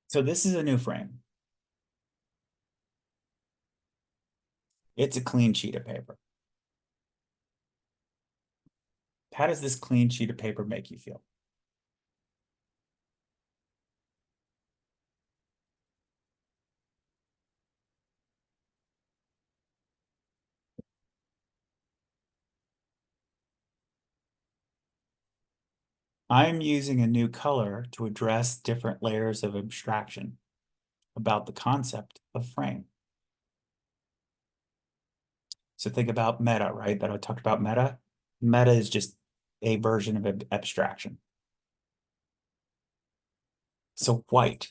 So this is a new frame. It's a clean sheet of paper. How does this clean sheet of paper make you feel? I'm using a new color to address different layers of abstraction about the concept of frame. So think about meta, right? That I talked about meta. Meta is just a version of abstraction. So white,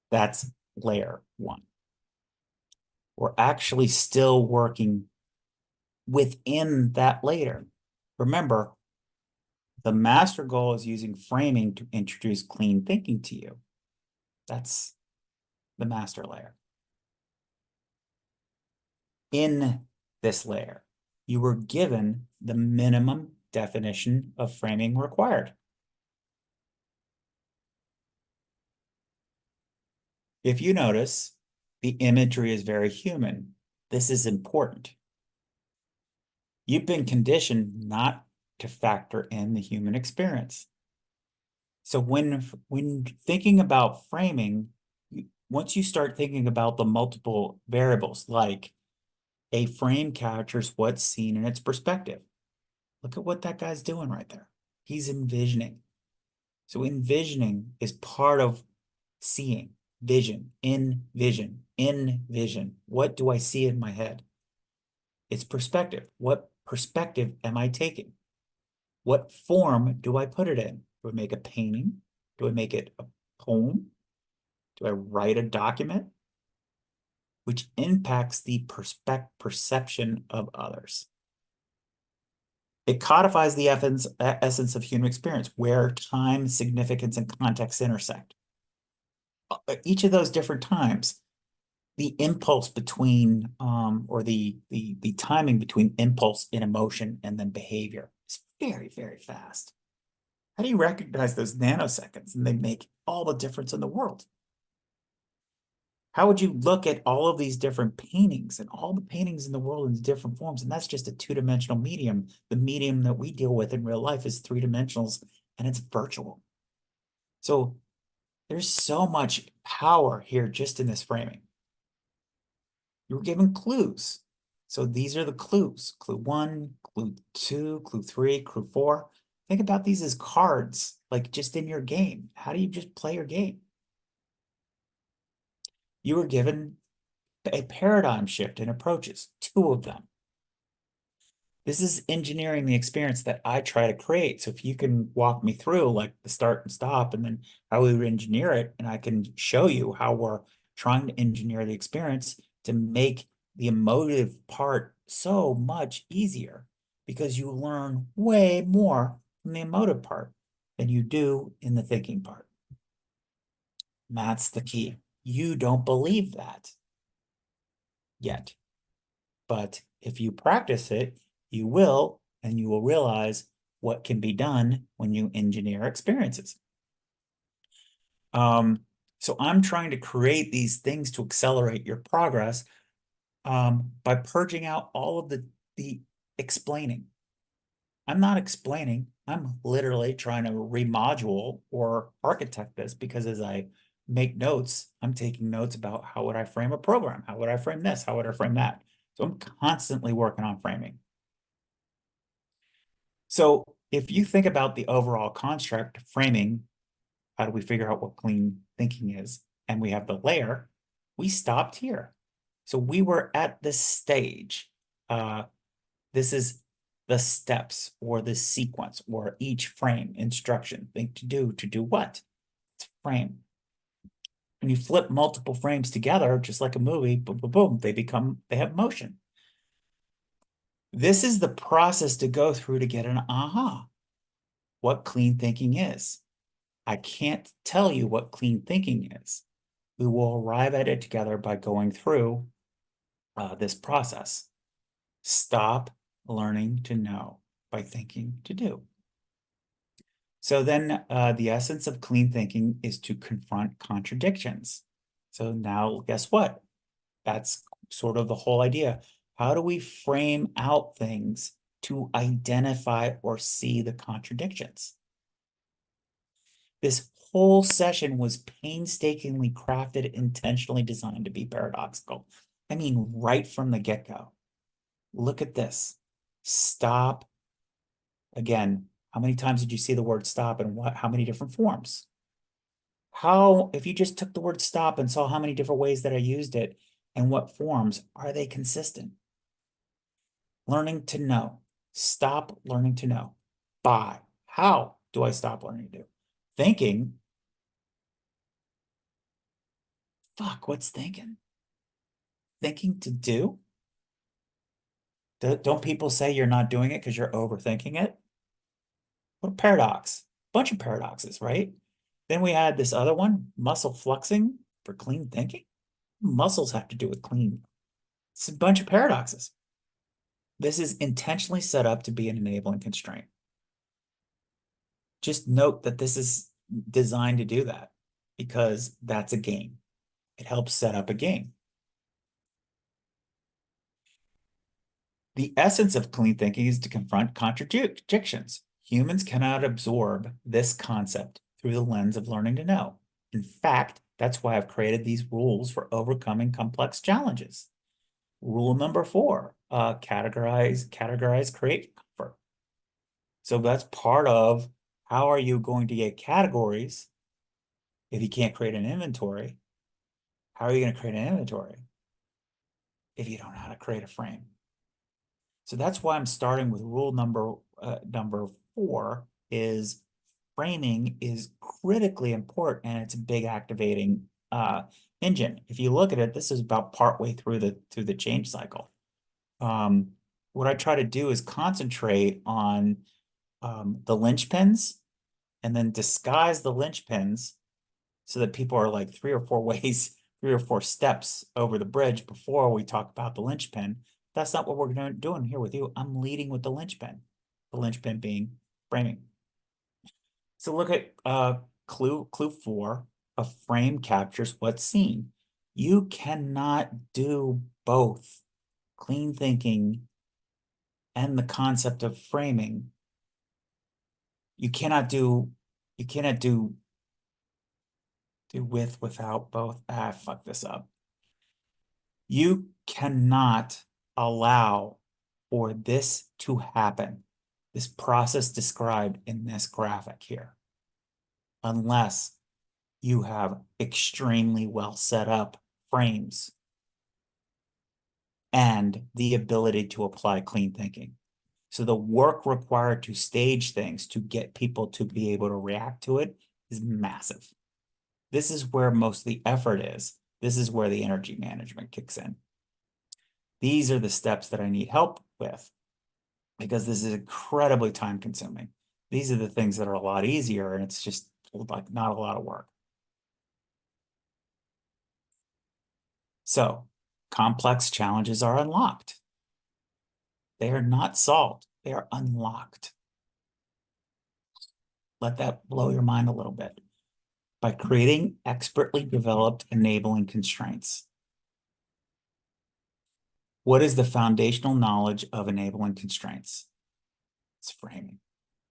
that's layer one. We're actually still working within that layer. Remember, the master goal is using framing to introduce clean thinking to you. That's the master layer. In this layer, you were given the minimum definition of framing required. If you notice, the imagery is very human. This is important. You've been conditioned not to factor in the human experience. So when thinking about framing, once you start thinking about the multiple variables, like a frame captures what's seen in its perspective. Look at what that guy's doing right there. He's envisioning. So envisioning is part of seeing, vision, in vision. What do I see in my head? It's perspective. What perspective am I taking? What form do I put it in? Do I make a painting? Do I make it a poem? Do I write a document? Which impacts the perception of others. It codifies the essence of human experience, where time, significance, and context intersect. Each of those different times, the impulse between, or the timing between impulse and emotion and then behavior is very, very fast. How do you recognize those nanoseconds? And they make all the difference in the world. How would you look at all of these different paintings and all the paintings in the world in different forms? And that's just a two-dimensional medium. The medium that we deal with in real life is three dimensionals and it's virtual. So there's so much power here just in this framing. You were given clues. So these are the clues. Clue one, clue two, clue three, clue four. Think about these as cards, like just in your game. How do you just play your game? You were given a paradigm shift in approaches, two of them. This is engineering the experience that I try to create. So if you can walk me through like the start and stop and then how we would engineer it, and I can show you how we're trying to engineer the experience to make the emotive part so much easier, because you learn way more from the emotive part than you do in the thinking part. That's the key. You don't believe that yet. But if you practice it, you will, and you will realize what can be done when you engineer experiences. So I'm trying to create these things to accelerate your progress by purging out all of the explaining. I'm not explaining. I'm literally trying to remodule or architect this, because as I make notes, I'm taking notes about how would I frame a program? How would I frame this? How would I frame that? So I'm constantly working on framing. So if you think about the overall construct framing, how do we figure out what clean thinking is? And we have the layer, we stopped here. So we were at this stage. This is the steps or the sequence or each frame instruction. Think to do what? It's frame. When you flip multiple frames together, just like a movie, boom, boom, boom, they have motion. This is the process to go through to get an aha, what clean thinking is. I can't tell you what clean thinking is. We will arrive at it together by going through this process. Stop learning to know by thinking to do. So then the essence of clean thinking is to confront contradictions. So now guess what? That's sort of the whole idea. How do we frame out things to identify or see the contradictions? This whole session was painstakingly crafted, intentionally designed to be paradoxical. I mean, right from the get-go. Look at this. Stop. Again, how many times did you see the word stop and how many different forms? If you just took the word stop and saw how many different ways that I used it and what forms, are they consistent? Learning to know. Stop learning to know. By. How do I stop learning to do? Thinking. Fuck, what's thinking? Thinking to do? Don't people say you're not doing it because you're overthinking it? What a paradox. Bunch of paradoxes, right? Then we had this other one, muscle flexing for clean thinking. Muscles have to do with clean. It's a bunch of paradoxes. This is intentionally set up to be an enabling constraint. Just note that this is designed to do that because that's a game. It helps set up a game. The essence of clean thinking is to confront contradictions. Humans cannot absorb this concept through the lens of learning to know. In fact, that's why I've created these rules for overcoming complex challenges. Rule number 4, categorize, create comfort. So that's part of how are you going to get categories if you can't create an inventory? How are you going to create an inventory if you don't know how to create a frame? So that's why I'm starting with rule number 4 is framing is critically important and it's a big activating engine. If you look at it, this is about partway through the change cycle. What I try to do is concentrate on the linchpins and then disguise the linchpins so that people are like 3 or 4 ways, 3 or 4 steps over the bridge before we talk about the linchpin. That's not what we're doing here with you. I'm leading with the linchpin being framing. So look at clue 4, a frame captures what's seen. You cannot do both clean thinking and the concept of framing. You cannot do with without both. Fuck this up. You cannot allow for this to happen, this process described in this graphic here, unless you have extremely well set up frames and the ability to apply clean thinking. So the work required to stage things to get people to be able to react to it is massive. This is where most of the effort is. This is where the energy management kicks in. These are the steps that I need help with because this is incredibly time consuming. These are the things that are a lot easier and it's just like not a lot of work. So complex challenges are unlocked. They are not solved. They are unlocked. Let that blow your mind a little bit. By creating expertly developed enabling constraints. What is the foundational knowledge of enabling constraints? It's framing.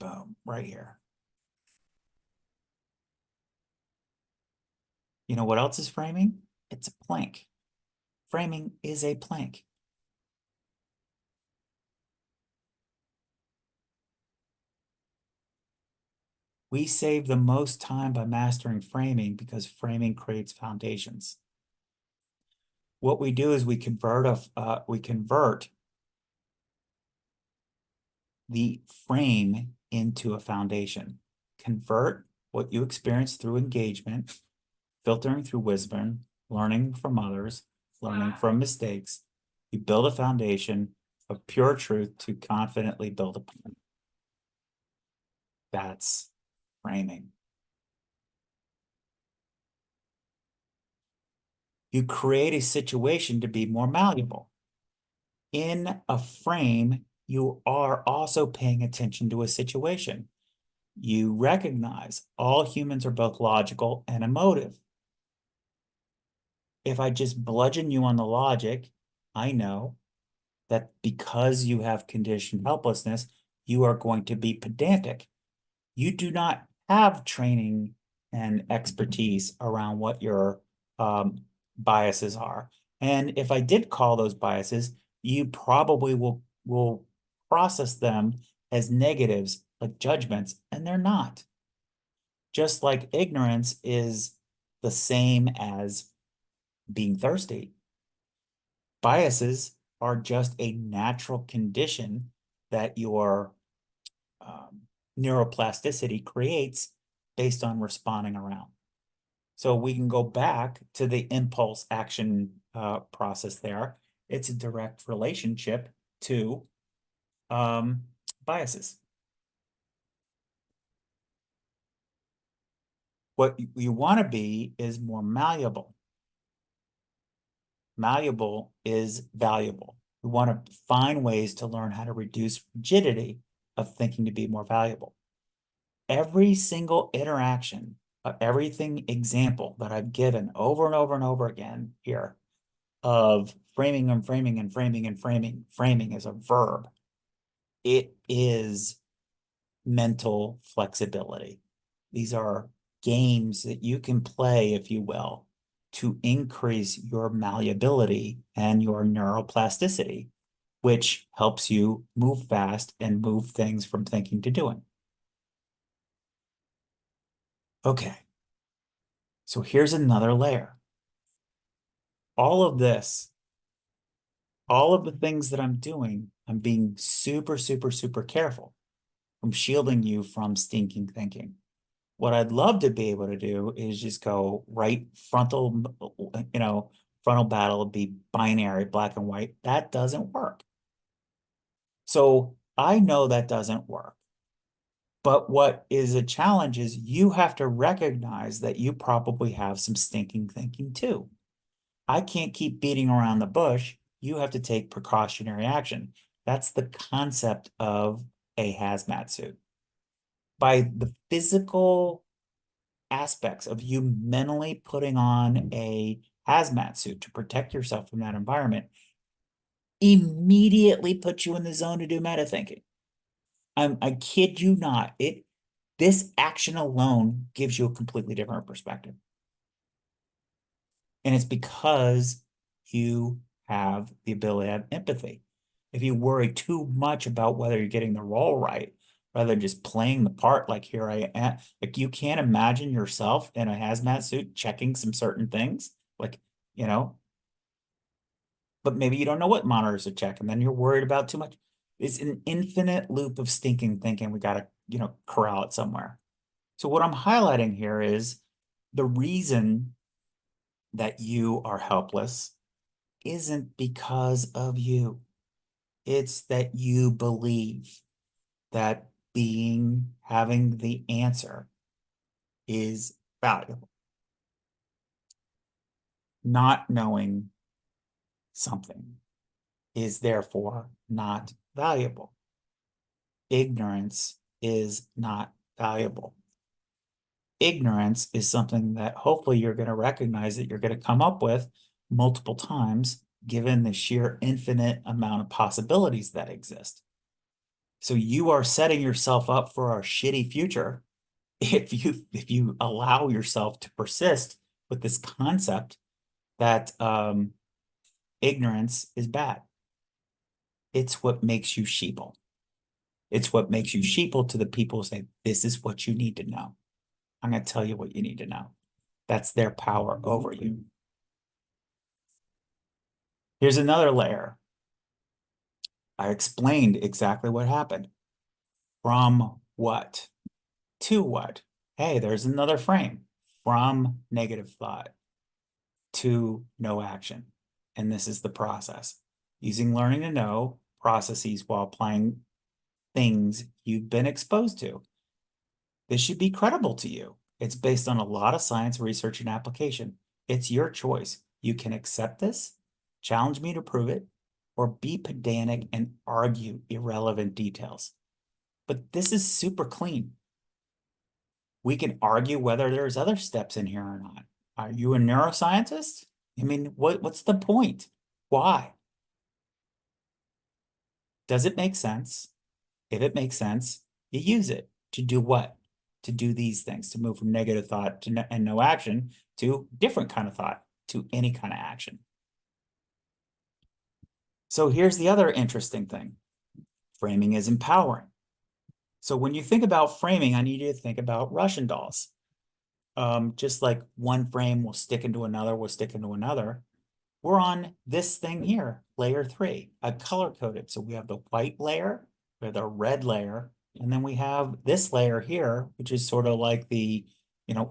Boom, right here. You know what else is framing? It's a plank. Framing is a plank. We save the most time by mastering framing because framing creates foundations. What we do is we convert the frame into a foundation. Convert what you experience through engagement, filtering through wisdom, learning from others, learning from mistakes. You build a foundation of pure truth to confidently build upon. That's framing. You create a situation to be more malleable. In a frame, you are also paying attention to a situation. You recognize all humans are both logical and emotive. If I just bludgeon you on the logic, I know that because you have conditioned helplessness, you are going to be pedantic. You do not have training and expertise around what your biases are. And if I did call those biases, you probably will process them as negatives, like judgments, and they're not. Just like ignorance is the same as being thirsty. Biases are just a natural condition that your neuroplasticity creates based on responding around. So we can go back to the impulse action process there. It's a direct relationship to biases. What you want to be is more malleable. Malleable is valuable. We want to find ways to learn how to reduce rigidity of thinking to be more valuable. Every single interaction of everything example that I've given over and over and over again here of framing and framing and framing and framing, framing is a verb. It is mental flexibility. These are games that you can play, if you will, to increase your malleability and your neuroplasticity, which helps you move fast and move things from thinking to doing. Okay, so here's another layer. All of this, all of the things that I'm doing, I'm being super, super, super careful from shielding you from stinking thinking. What I'd love to be able to do is just go right frontal, frontal battle, be binary, black and white. That doesn't work. So I know that doesn't work. But what is a challenge is you have to recognize that you probably have some stinking thinking too. I can't keep beating around the bush. You have to take precautionary action. That's the concept of a hazmat suit. By the physical aspects of you mentally putting on a hazmat suit to protect yourself from that environment immediately put you in the zone to do meta thinking. I kid you not. This action alone gives you a completely different perspective. And it's because you have the ability to have empathy. If you worry too much about whether you're getting the role right, rather than just playing the part like here I am, like you can't imagine yourself in a hazmat suit checking some certain things, like, you know, but maybe you don't know what monitors to check, and then you're worried about too much. It's an infinite loop of stinking thinking. We got to, corral it somewhere. So what I'm highlighting here is the reason that you are helpless isn't because of you. It's that you believe that having the answer is valuable. Not knowing something is therefore not valuable. Ignorance is not valuable. Ignorance is something that hopefully you're going to recognize that you're going to come up with multiple times, given the sheer infinite amount of possibilities that exist. So you are setting yourself up for a shitty future if you allow yourself to persist with this concept that ignorance is bad. It's what makes you sheeple. It's what makes you sheeple to the people who say, this is what you need to know. I'm going to tell you what you need to know. That's their power over you. Here's another layer. I explained exactly what happened. From what to what? Hey, there's another frame. From negative thought to no action. And this is the process. Using learning to know processes while applying things you've been exposed to. This should be credible to you. It's based on a lot of science, research, and application. It's your choice. You can accept this, challenge me to prove it, or be pedantic and argue irrelevant details. But this is super clean. We can argue whether there's other steps in here or not. Are you a neuroscientist? I mean, what's the point? Why? Does it make sense? If it makes sense, you use it to do what? To do these things, to move from negative thought to and no action to different kind of thought, to any kind of action. So here's the other interesting thing. Framing is empowering. So when you think about framing, I need you to think about Russian dolls. Just like one frame will stick into another, will stick into another. We're on this thing here, layer 3. I color coded. So we have the white layer, we have the red layer, and then we have this layer here, which is sort of like the,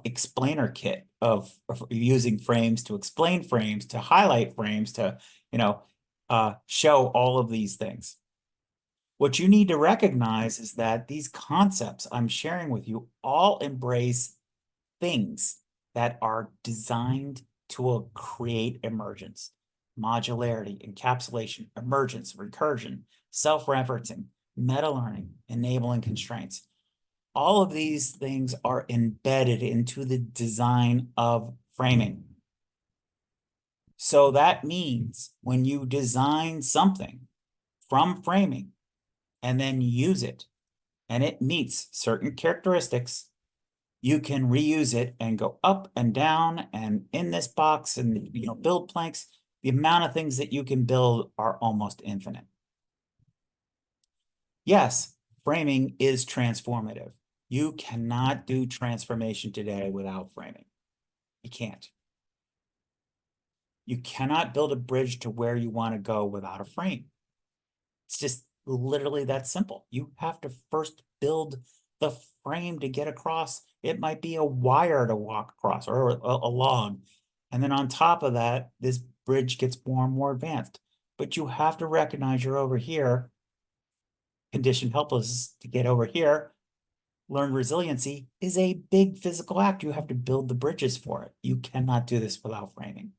explainer kit of using frames to explain frames, to highlight frames, to, show all of these things. What you need to recognize is that these concepts I'm sharing with you all embrace things that are designed to create emergence, modularity, encapsulation, emergence, recursion, self-referencing, meta-learning, enabling constraints. All of these things are embedded into the design of framing. So that means when you design something from framing and then use it, and it meets certain characteristics, you can reuse it and go up and down and in this box and build planks. The amount of things that you can build are almost infinite. Yes, framing is transformative. You cannot do transformation today without framing. You can't. You cannot build a bridge to where you want to go without a frame. It's just literally that simple. You have to first build the frame to get across. It might be a wire to walk across or a log. And then on top of that, this bridge gets more and more advanced. But you have to recognize you're over here, conditioned helpless to get over here. Learn resiliency is a big physical act. You have to build the bridges for it. You cannot do this without framing.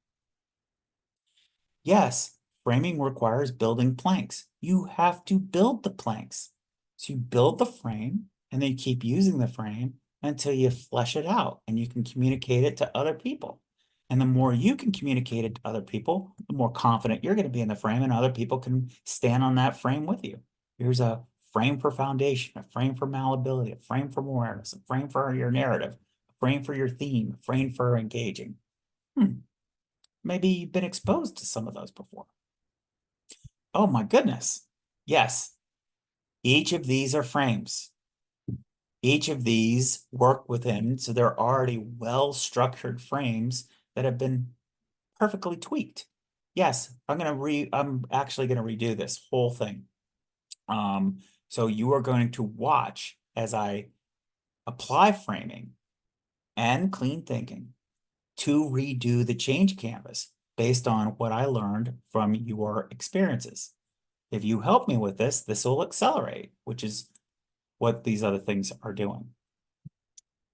Yes, framing requires building planks. You have to build the planks. So you build the frame and then you keep using the frame until you flesh it out and you can communicate it to other people. And the more you can communicate it to other people, the more confident you're going to be in the frame and other people can stand on that frame with you. Here's a frame for foundation, a frame for malleability, a frame for awareness, a frame for your narrative, a frame for your theme, a frame for engaging. Maybe you've been exposed to some of those before. Oh my goodness. Yes, each of these are frames. Each of these work within, so they're already well-structured frames that have been perfectly tweaked. Yes, I'm actually gonna redo this whole thing. So you are going to watch as I apply framing and clean thinking to redo the change canvas based on what I learned from your experiences. If you help me with this, this will accelerate, which is what these other things are doing.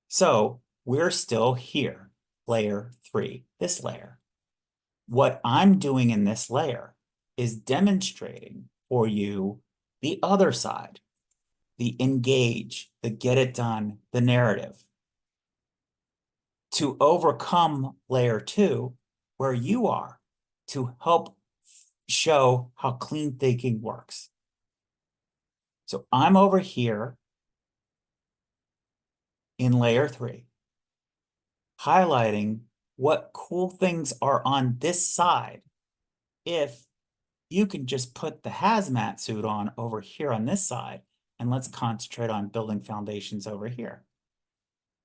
So we're still here, layer 3, this layer. What I'm doing in this layer is demonstrating for you the other side, the engage, the get it done, the narrative. To overcome layer 2, where you are, to help show how clean thinking works. So I'm over here in layer 3, highlighting what cool things are on this side if you can just put the hazmat suit on over here on this side, and let's concentrate on building foundations over here.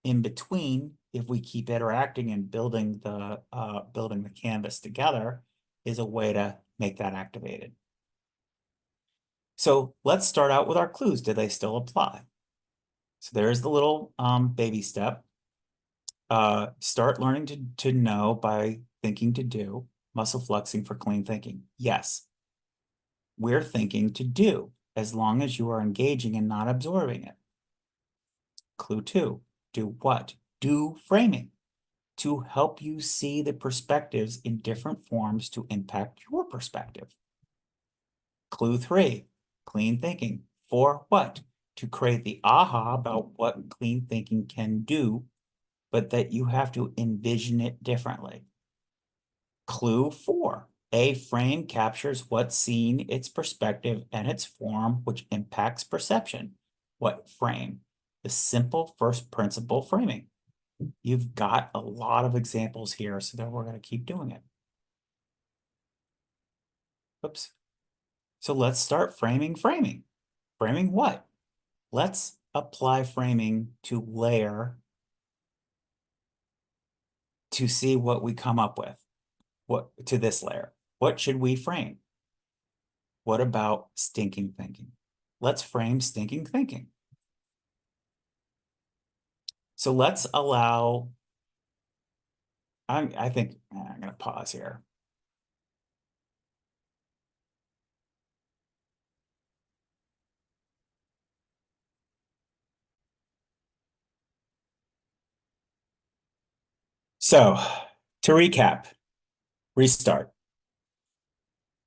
In between, if we keep interacting and building the canvas together, is a way to make that activated. So let's start out with our clues. Do they still apply? So there's the little baby step. Start learning to know by thinking to do, muscle flexing for clean thinking. Yes, we're thinking to do as long as you are engaging and not absorbing it. Clue 2, do what? Do framing to help you see the perspectives in different forms to impact your perspective. Clue 3, clean thinking for what? to create the aha about what clean thinking can do, but that you have to envision it differently. Clue 4. A frame captures what's seen, its perspective, and its form, which impacts perception. What frame? The simple first principle framing. You've got a lot of examples here, so then we're going to keep doing it. Oops. So let's start framing. Framing what? Let's apply framing to layer to see what we come up with. What to this layer? What should we frame? What about stinking thinking? Let's frame stinking thinking. So let's allow, I think I'm going to pause here. So to recap, restart.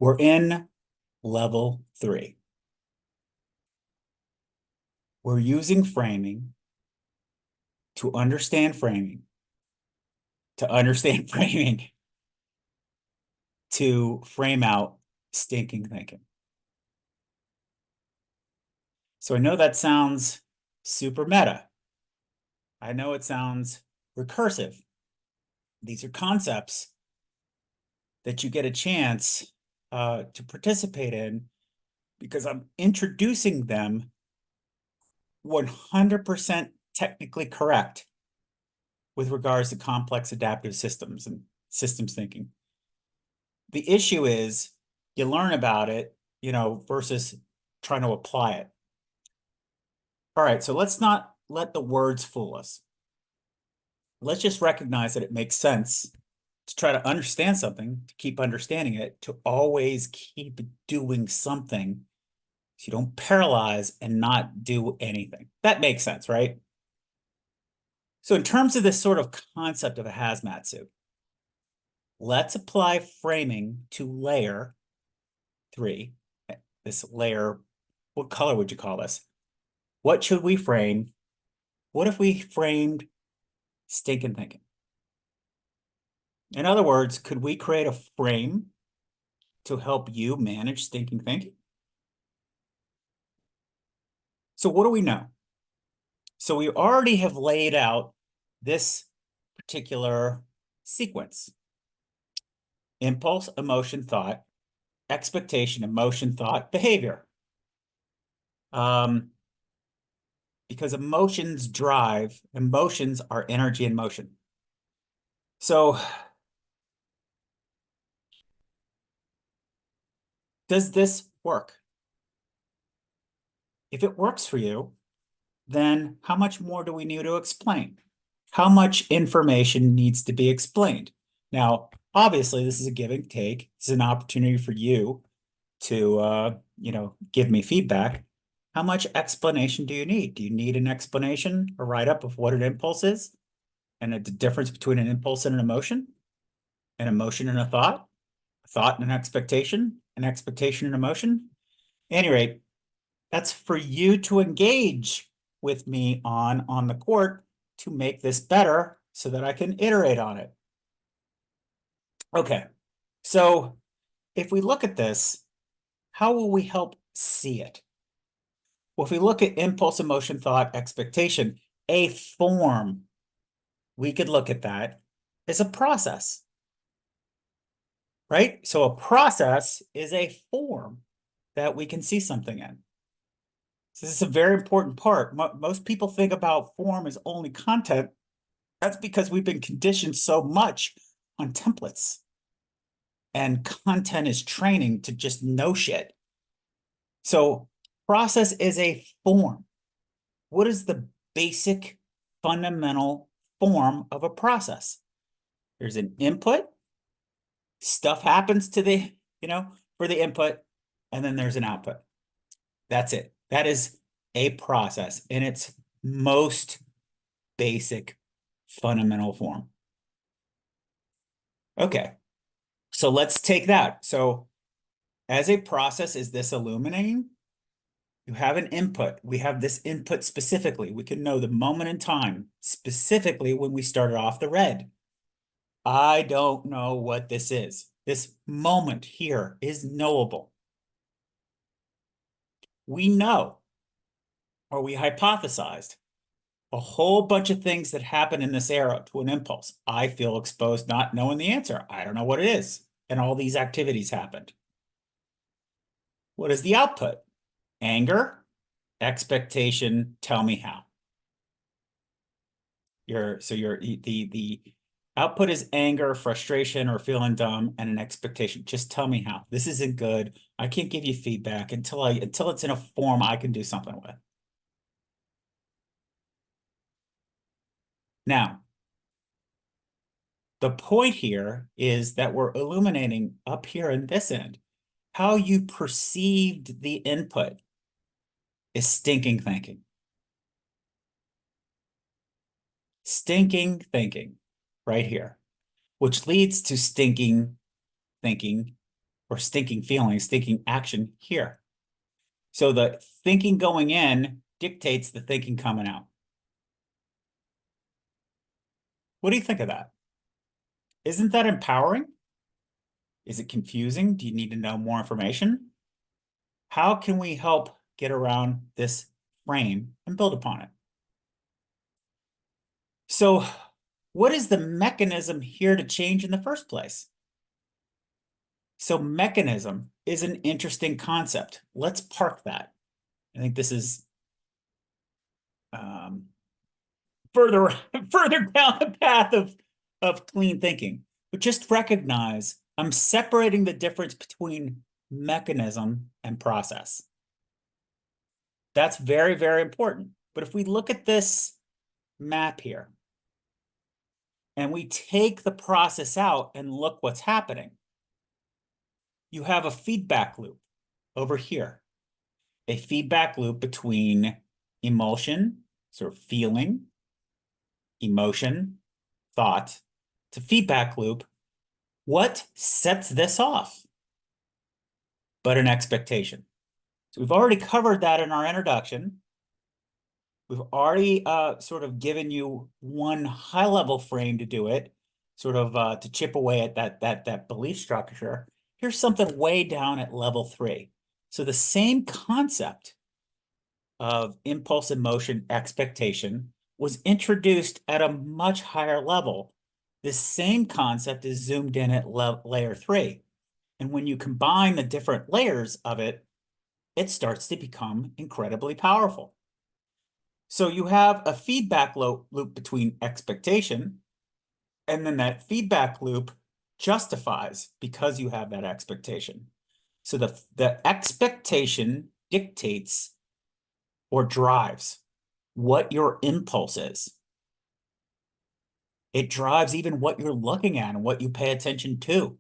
We're in level 3. We're using framing to understand framing, to frame out stinking thinking. So I know that sounds super meta. I know it sounds recursive. These are concepts that you get a chance to participate in because I'm introducing them 100% technically correct with regards to complex adaptive systems and systems thinking. The issue is you learn about it, versus trying to apply it. All right, so let's not let the words fool us. Let's just recognize that it makes sense to try to understand something, to keep understanding it, to always keep doing something so you don't paralyze and not do anything. That makes sense, right? So in terms of this sort of concept of a hazmat suit, let's apply framing to layer 3. This layer, what color would you call this? What should we frame? What if we framed stinking thinking? In other words, could we create a frame to help you manage stinking thinking? So what do we know? So we already have laid out this particular sequence. Impulse, emotion, thought, expectation, emotion, thought, behavior. Because emotions are energy in motion. So does this work? If it works for you, then how much more do we need to explain? How much information needs to be explained? Now, obviously, this is a give and take. This is an opportunity for you to, give me feedback. How much explanation do you need? Do you need an explanation, a write-up of what an impulse is, and the difference between an impulse and an emotion and a thought and an expectation and emotion? At any rate, that's for you to engage with me on the court to make this better so that I can iterate on it. Okay, so if we look at this, how will we help see it? Well, if we look at impulse, emotion, thought, expectation, a form, we could look at that as a process, right? So a process is a form that we can see something in. So this is a very important part. Most people think about form as only content. That's because we've been conditioned so much on templates. And content is training to just know shit. So process is a form. What is the basic fundamental form of a process? There's an input, stuff happens to for the input, and then there's an output. That's it. That is a process in its most basic fundamental form. Okay, so let's take that. So as a process, is this illuminating? You have an input. We have this input specifically. We can know the moment in time, specifically when we started off the red. I don't know what this is. This moment here is knowable. We know, or we hypothesized, a whole bunch of things that happen in this era to an impulse. I feel exposed not knowing the answer. I don't know what it is. And all these activities happened. What is the output? Anger, expectation, tell me how. The output is anger, frustration, or feeling dumb, and an expectation. Just tell me how. This isn't good. I can't give you feedback until it's in a form I can do something with. Now, the point here is that we're illuminating up here in this end. How you perceived the input is stinking thinking. Stinking thinking right here, which leads to stinking thinking or stinking feelings, stinking action here. So the thinking going in dictates the thinking coming out. What do you think of that? Isn't that empowering? Is it confusing? Do you need to know more information? How can we help get around this frame and build upon it? So what is the mechanism here to change in the first place? So mechanism is an interesting concept. Let's park that. I think this is further down the path of clean thinking. But just recognize I'm separating the difference between mechanism and process. That's very, very important. But if we look at this map here, and we take the process out and look what's happening, you have a feedback loop over here. A feedback loop between emulsion, sort of feeling, emotion, thought, to feedback loop. What sets this off? But an expectation. So we've already covered that in our introduction. We've already sort of given you one high-level frame to do it, sort of to chip away at that belief structure. Here's something way down at level 3. So the same concept of impulse, emotion, expectation was introduced at a much higher level. This same concept is zoomed in at layer 3. And when you combine the different layers of it, it starts to become incredibly powerful. So you have a feedback loop between expectation, and then that feedback loop justifies because you have that expectation. So the expectation dictates or drives what your impulse is. It drives even what you're looking at and what you pay attention to.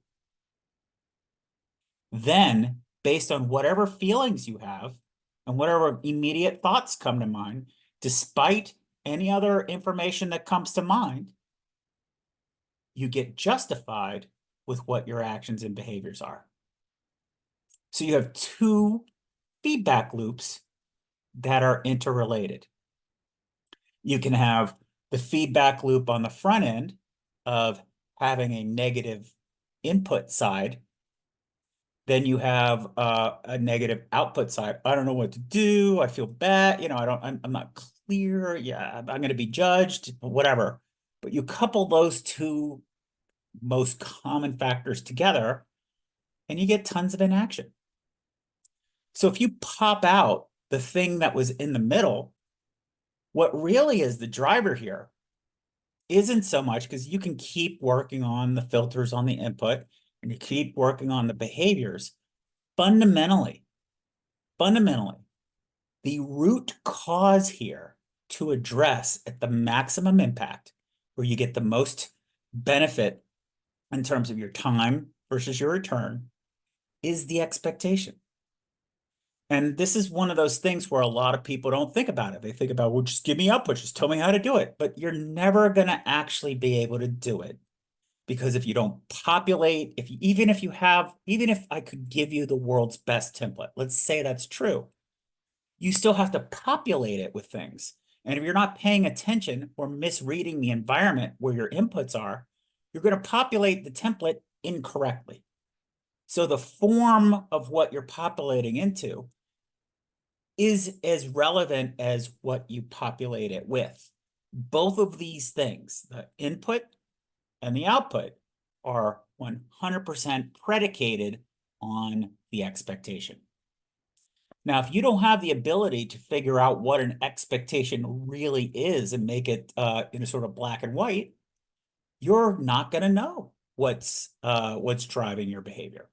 Then, based on whatever feelings you have and whatever immediate thoughts come to mind, despite any other information that comes to mind, you get justified with what your actions and behaviors are. So you have two feedback loops that are interrelated. You can have the feedback loop on the front end of having a negative input side. Then you have a negative output side. I don't know what to do. I feel bad. You know, I'm not clear. Yeah, I'm going to be judged, whatever. But you couple those two most common factors together and you get tons of inaction. So if you pop out the thing that was in the middle, what really is the driver here isn't so much because you can keep working on the filters on the input and you keep working on the behaviors. Fundamentally, the root cause here to address at the maximum impact, where you get the most benefit in terms of your time versus your return, is the expectation. And this is one of those things where a lot of people don't think about it. They think about, well, just give me output, just tell me how to do it. But you're never going to actually be able to do it. Because if you don't populate, even if I could give you the world's best template, let's say that's true. you still have to populate it with things. And if you're not paying attention or misreading the environment where your inputs are, you're going to populate the template incorrectly. So the form of what you're populating into is as relevant as what you populate it with. Both of these things, the input and the output, are 100% predicated on the expectation. Now, if you don't have the ability to figure out what an expectation really is and make it in a sort of black and white, you're not going to know what's driving your behavior.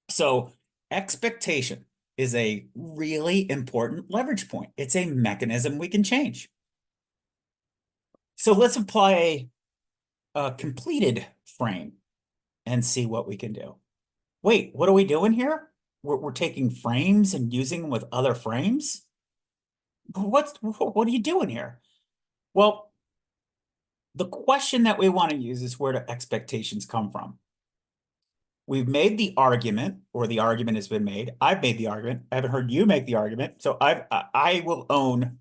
So expectation is a really important leverage point. It's a mechanism we can change. So let's apply a completed frame and see what we can do. Wait, what are we doing here? We're taking frames and using them with other frames? What are you doing here? Well, the question that we want to use is, where do expectations come from? We've made the argument, or the argument has been made. I've made the argument. I haven't heard you make the argument. So I will own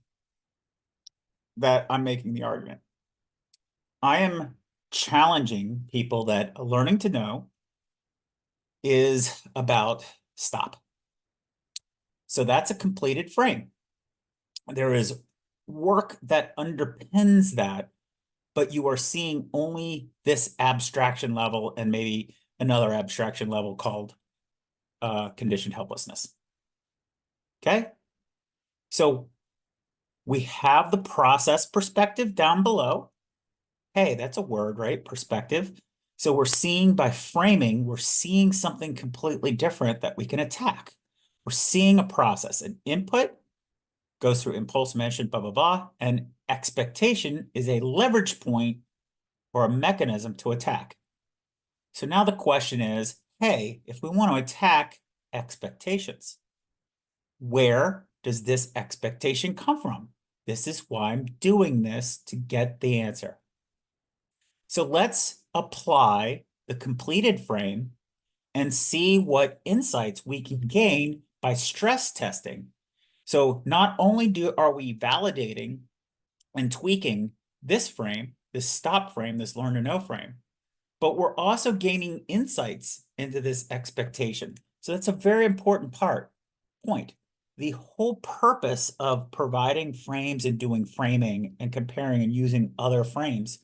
that I'm making the argument. I am challenging people that learning to know is about stop. So that's a completed frame. There is work that underpins that, but you are seeing only this abstraction level and maybe another abstraction level called conditioned helplessness. Okay? So we have the process perspective down below. Hey, that's a word, right? Perspective. So we're seeing, by framing, we're seeing something completely different that we can attack. We're seeing a process. An input goes through impulse, mention, blah, blah, blah. And expectation is a leverage point or a mechanism to attack. So now the question is, hey, if we want to attack expectations, where does this expectation come from? This is why I'm doing this, to get the answer. So let's apply the completed frame and see what insights we can gain by stress testing. So not only are we validating and tweaking this frame, this stop frame, this learn to know frame, but we're also gaining insights into this expectation. So that's a very important point. The whole purpose of providing frames and doing framing and comparing and using other frames,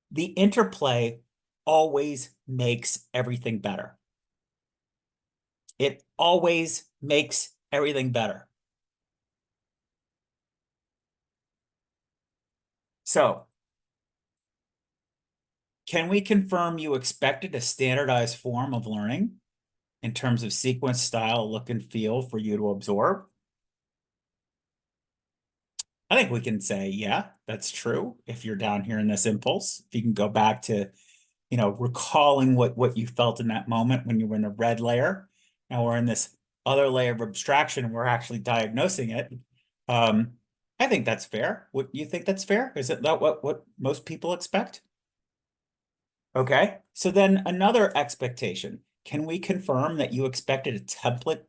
the interplay always makes everything better. It always makes everything better. So, can we confirm you expected a standardized form of learning in terms of sequence, style, look, and feel for you to absorb? I think we can say, yeah, that's true. If you're down here in this impulse, if you can go back to, recalling what you felt in that moment when you were in a red layer, and we're in this other layer of abstraction, and we're actually diagnosing it. I think that's fair. What you think that's fair? Is it that what most people expect? Okay, so then another expectation. Can we confirm that you expected a template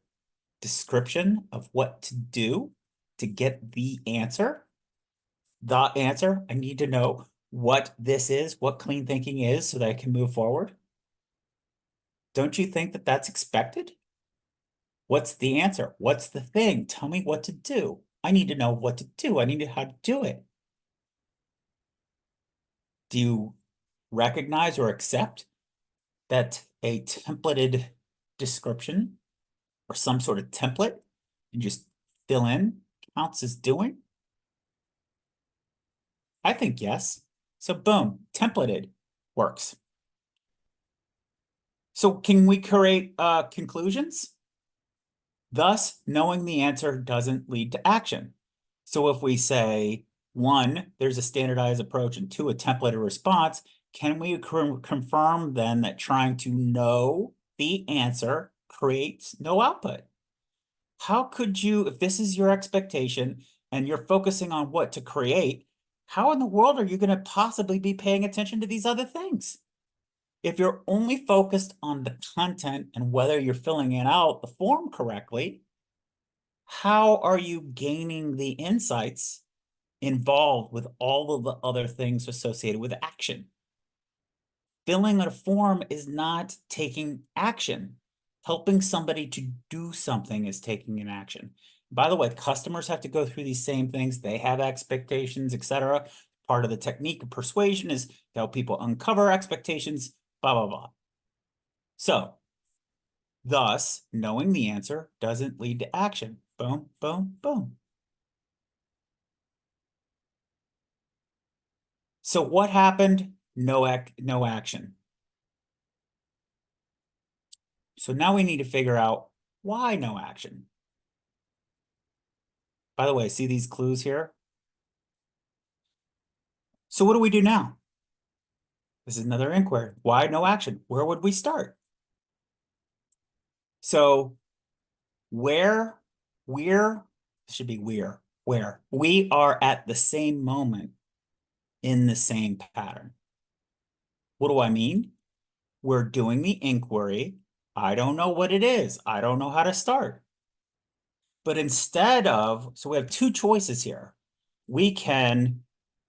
description of what to do to get the answer? The answer, I need to know what this is, what clean thinking is, so that I can move forward. Don't you think that that's expected? What's the answer? What's the thing? Tell me what to do. I need to know what to do. I need to know how to do it. Do you recognize or accept that a templated description or some sort of template and just fill in counts as doing? I think yes. So boom, templated works. So can we create conclusions? Thus, knowing the answer doesn't lead to action. So if we say, 1, there's a standardized approach, and 2, a templated response, can we confirm then that trying to know the answer creates no output? How could you, if this is your expectation and you're focusing on what to create, how in the world are you going to possibly be paying attention to these other things? If you're only focused on the content and whether you're filling it out the form correctly, how are you gaining the insights involved with all of the other things associated with action? Filling out a form is not taking action. Helping somebody to do something is taking an action. By the way, customers have to go through these same things. They have expectations, etc. Part of the technique of persuasion is to help people uncover expectations, blah, blah, blah. So, thus, knowing the answer doesn't lead to action. Boom, boom, boom. So what happened? No action. So now we need to figure out why no action. By the way, see these clues here? So what do we do now? This is another inquiry. Why no action? Where would we start? So where we are at the same moment in the same pattern. What do I mean? We're doing the inquiry. I don't know what it is. I don't know how to start. But instead of, so we have two choices here. We can,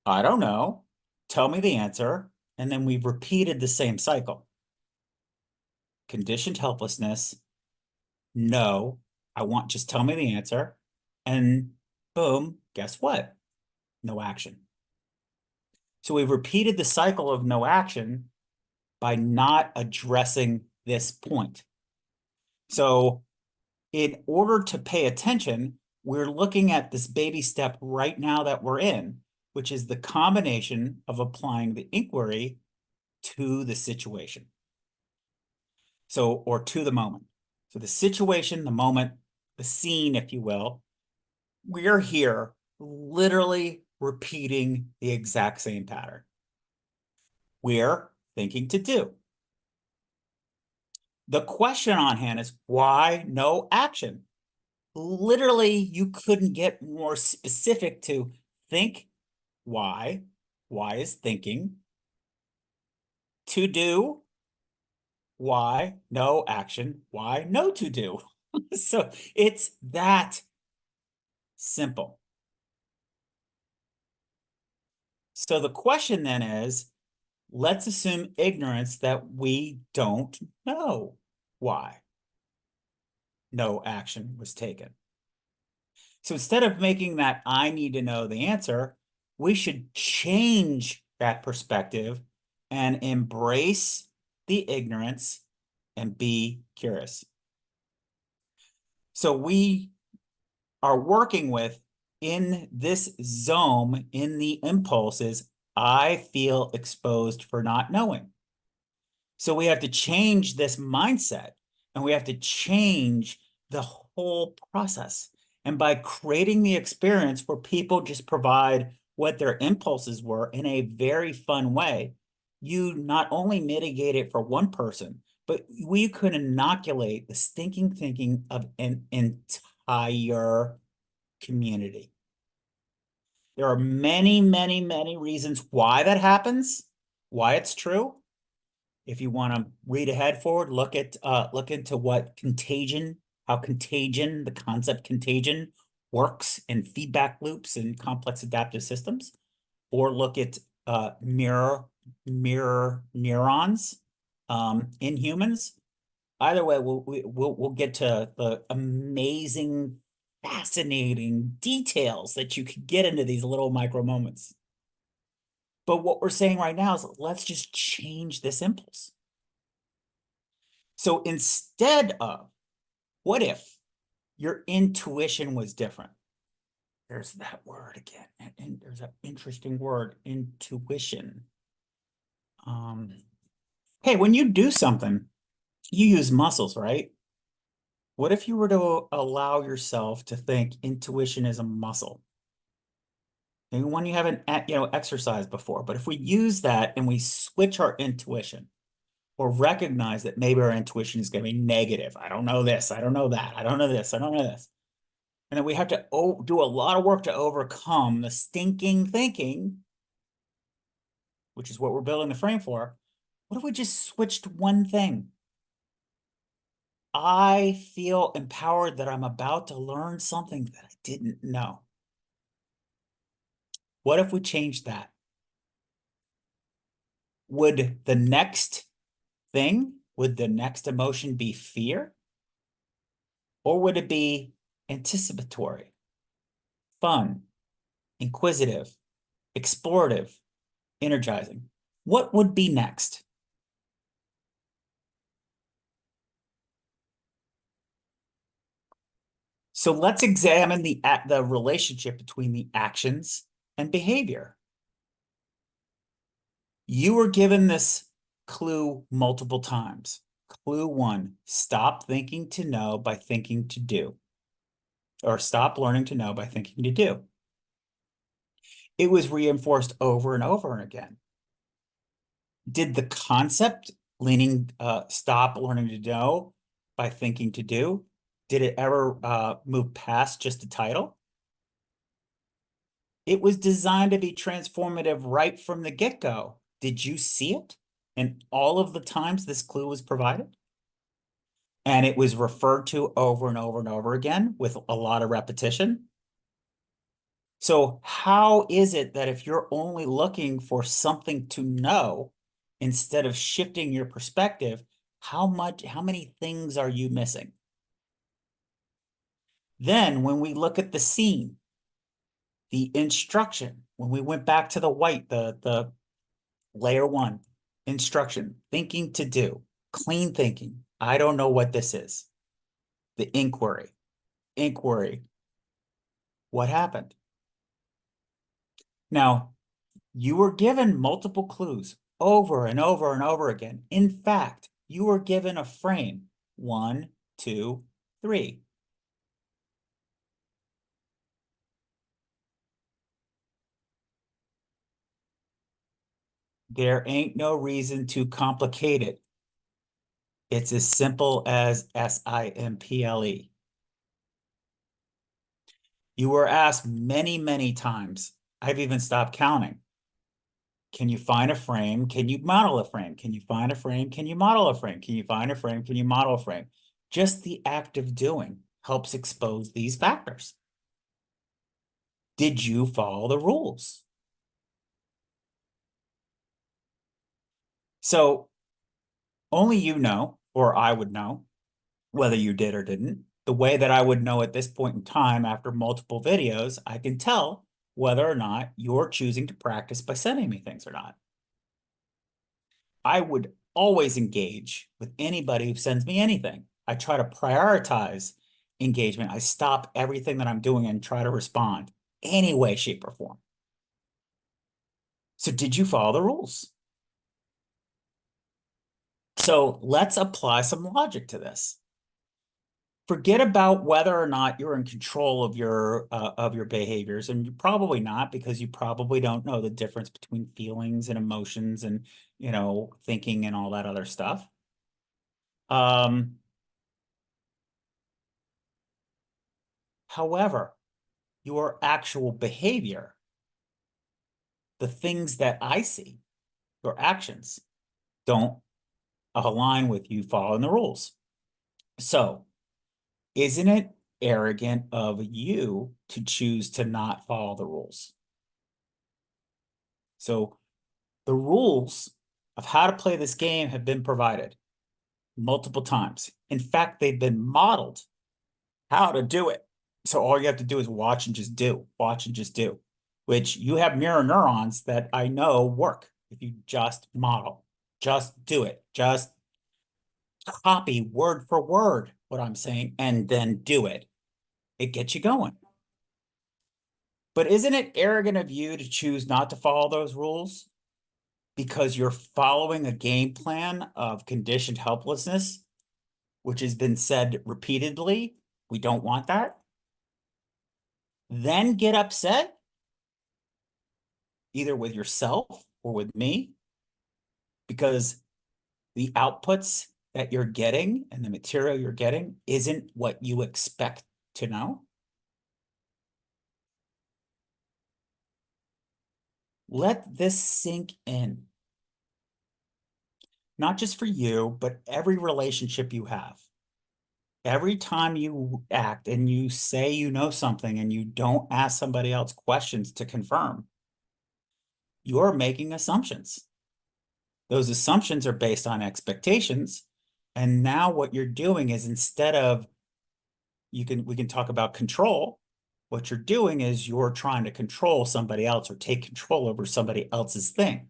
I don't know, tell me the answer, and then we've repeated the same cycle. Conditioned helplessness, no, just tell me the answer, and boom, guess what? No action. So we've repeated the cycle of no action by not addressing this point. So in order to pay attention, we're looking at this baby step right now that we're in, which is the combination of applying the inquiry to the situation. So, or to the moment. So the situation, the moment, the scene, if you will, we're here literally repeating the exact same pattern. We're thinking to do. The question on hand is why no action? Literally, you couldn't get more specific to think. Why is thinking. To do, why no action, why no to do. So it's that simple. So the question then is, let's assume ignorance that we don't know why no action was taken. So instead of making that I need to know the answer, we should change that perspective and embrace the ignorance and be curious. So we are working with, in this zone, in the impulses, I feel exposed for not knowing. So we have to change this mindset and we have to change the whole process. And by creating the experience where people just provide what their impulses were in a very fun way, you not only mitigate it for one person, but we could inoculate the stinking thinking of an entire community. There are many, many, many reasons why that happens, why it's true. If you want to read ahead forward, look into what contagion, how contagion, the concept contagion works in feedback loops and complex adaptive systems, or look at mirror neurons in humans. Either way, we'll get to the amazing, fascinating details that you could get into these little micro moments. But what we're saying right now is let's just change this impulse. So instead of, what if your intuition was different? There's that word again. And there's an interesting word, intuition. Hey, when you do something, you use muscles, right? What if you were to allow yourself to think intuition is a muscle? Maybe one you haven't, exercised before, but if we use that and we switch our intuition or recognize that maybe our intuition is going to be negative. I don't know this. I don't know that. I don't know this. I don't know this. And then we have to do a lot of work to overcome the stinking thinking, which is what we're building the frame for. What if we just switched one thing? I feel empowered that I'm about to learn something that I didn't know. What if we change that? Would the next would the next emotion be fear? Or would it be anticipatory, fun, inquisitive, explorative, energizing? What would be next? So let's examine the relationship between the actions and behavior. You were given this clue multiple times. Clue one, stop thinking to know by thinking to do, or stop learning to know by thinking to do. It was reinforced over and over and again. Did the concept leaning stop learning to know by thinking to do, did it ever move past just a title? It was designed to be transformative right from the get-go. Did you see it? And all of the times this clue was provided? And it was referred to over and over and over again with a lot of repetition. So how is it that if you're only looking for something to know, instead of shifting your perspective, how many things are you missing? Then when we look at the scene, the instruction, when we went back to the white, the layer one, instruction, thinking to do, clean thinking. I don't know what this is. The inquiry. What happened? Now, you were given multiple clues over and over and over again. In fact, you were given a frame. 1, 2, 3. There ain't no reason to complicate it. It's as simple as SIMPLE. You were asked many, many times. I've even stopped counting. Can you find a frame? Can you model a frame? Can you find a frame? Can you model a frame? Can you find a frame? Can you model a frame? Just the act of doing helps expose these factors. Did you follow the rules? So only you know, or I would know, whether you did or didn't. The way that I would know at this point in time after multiple videos, I can tell whether or not you're choosing to practice by sending me things or not. I would always engage with anybody who sends me anything. I try to prioritize engagement. I stop everything that I'm doing and try to respond any way, shape, or form. So did you follow the rules? So let's apply some logic to this. Forget about whether or not you're in control of your behaviors, and you're probably not, because you probably don't know the difference between feelings and emotions and, thinking and all that other stuff. However, your actual behavior, the things that I see, your actions, don't align with you following the rules. So, isn't it arrogant of you to choose to not follow the rules? So, the rules of how to play this game have been provided multiple times. In fact, they've been modeled how to do it. So all you have to do is watch and just do, watch and just do, which you have mirror neurons that I know work if you just model, just do it, just copy word for word what I'm saying and then do it. It gets you going. But isn't it arrogant of you to choose not to follow those rules because you're following a game plan of conditioned helplessness, which has been said repeatedly? We don't want that. Then get upset either with yourself or with me because the outputs that you're getting and the material you're getting isn't what you expect to know. Let this sink in. Not just for you, but every relationship you have. Every time you act and you say you know something and you don't ask somebody else questions to confirm, you're making assumptions. Those assumptions are based on expectations. And now what you're doing is instead of we can talk about control. What you're doing is you're trying to control somebody else or take control over somebody else's thing.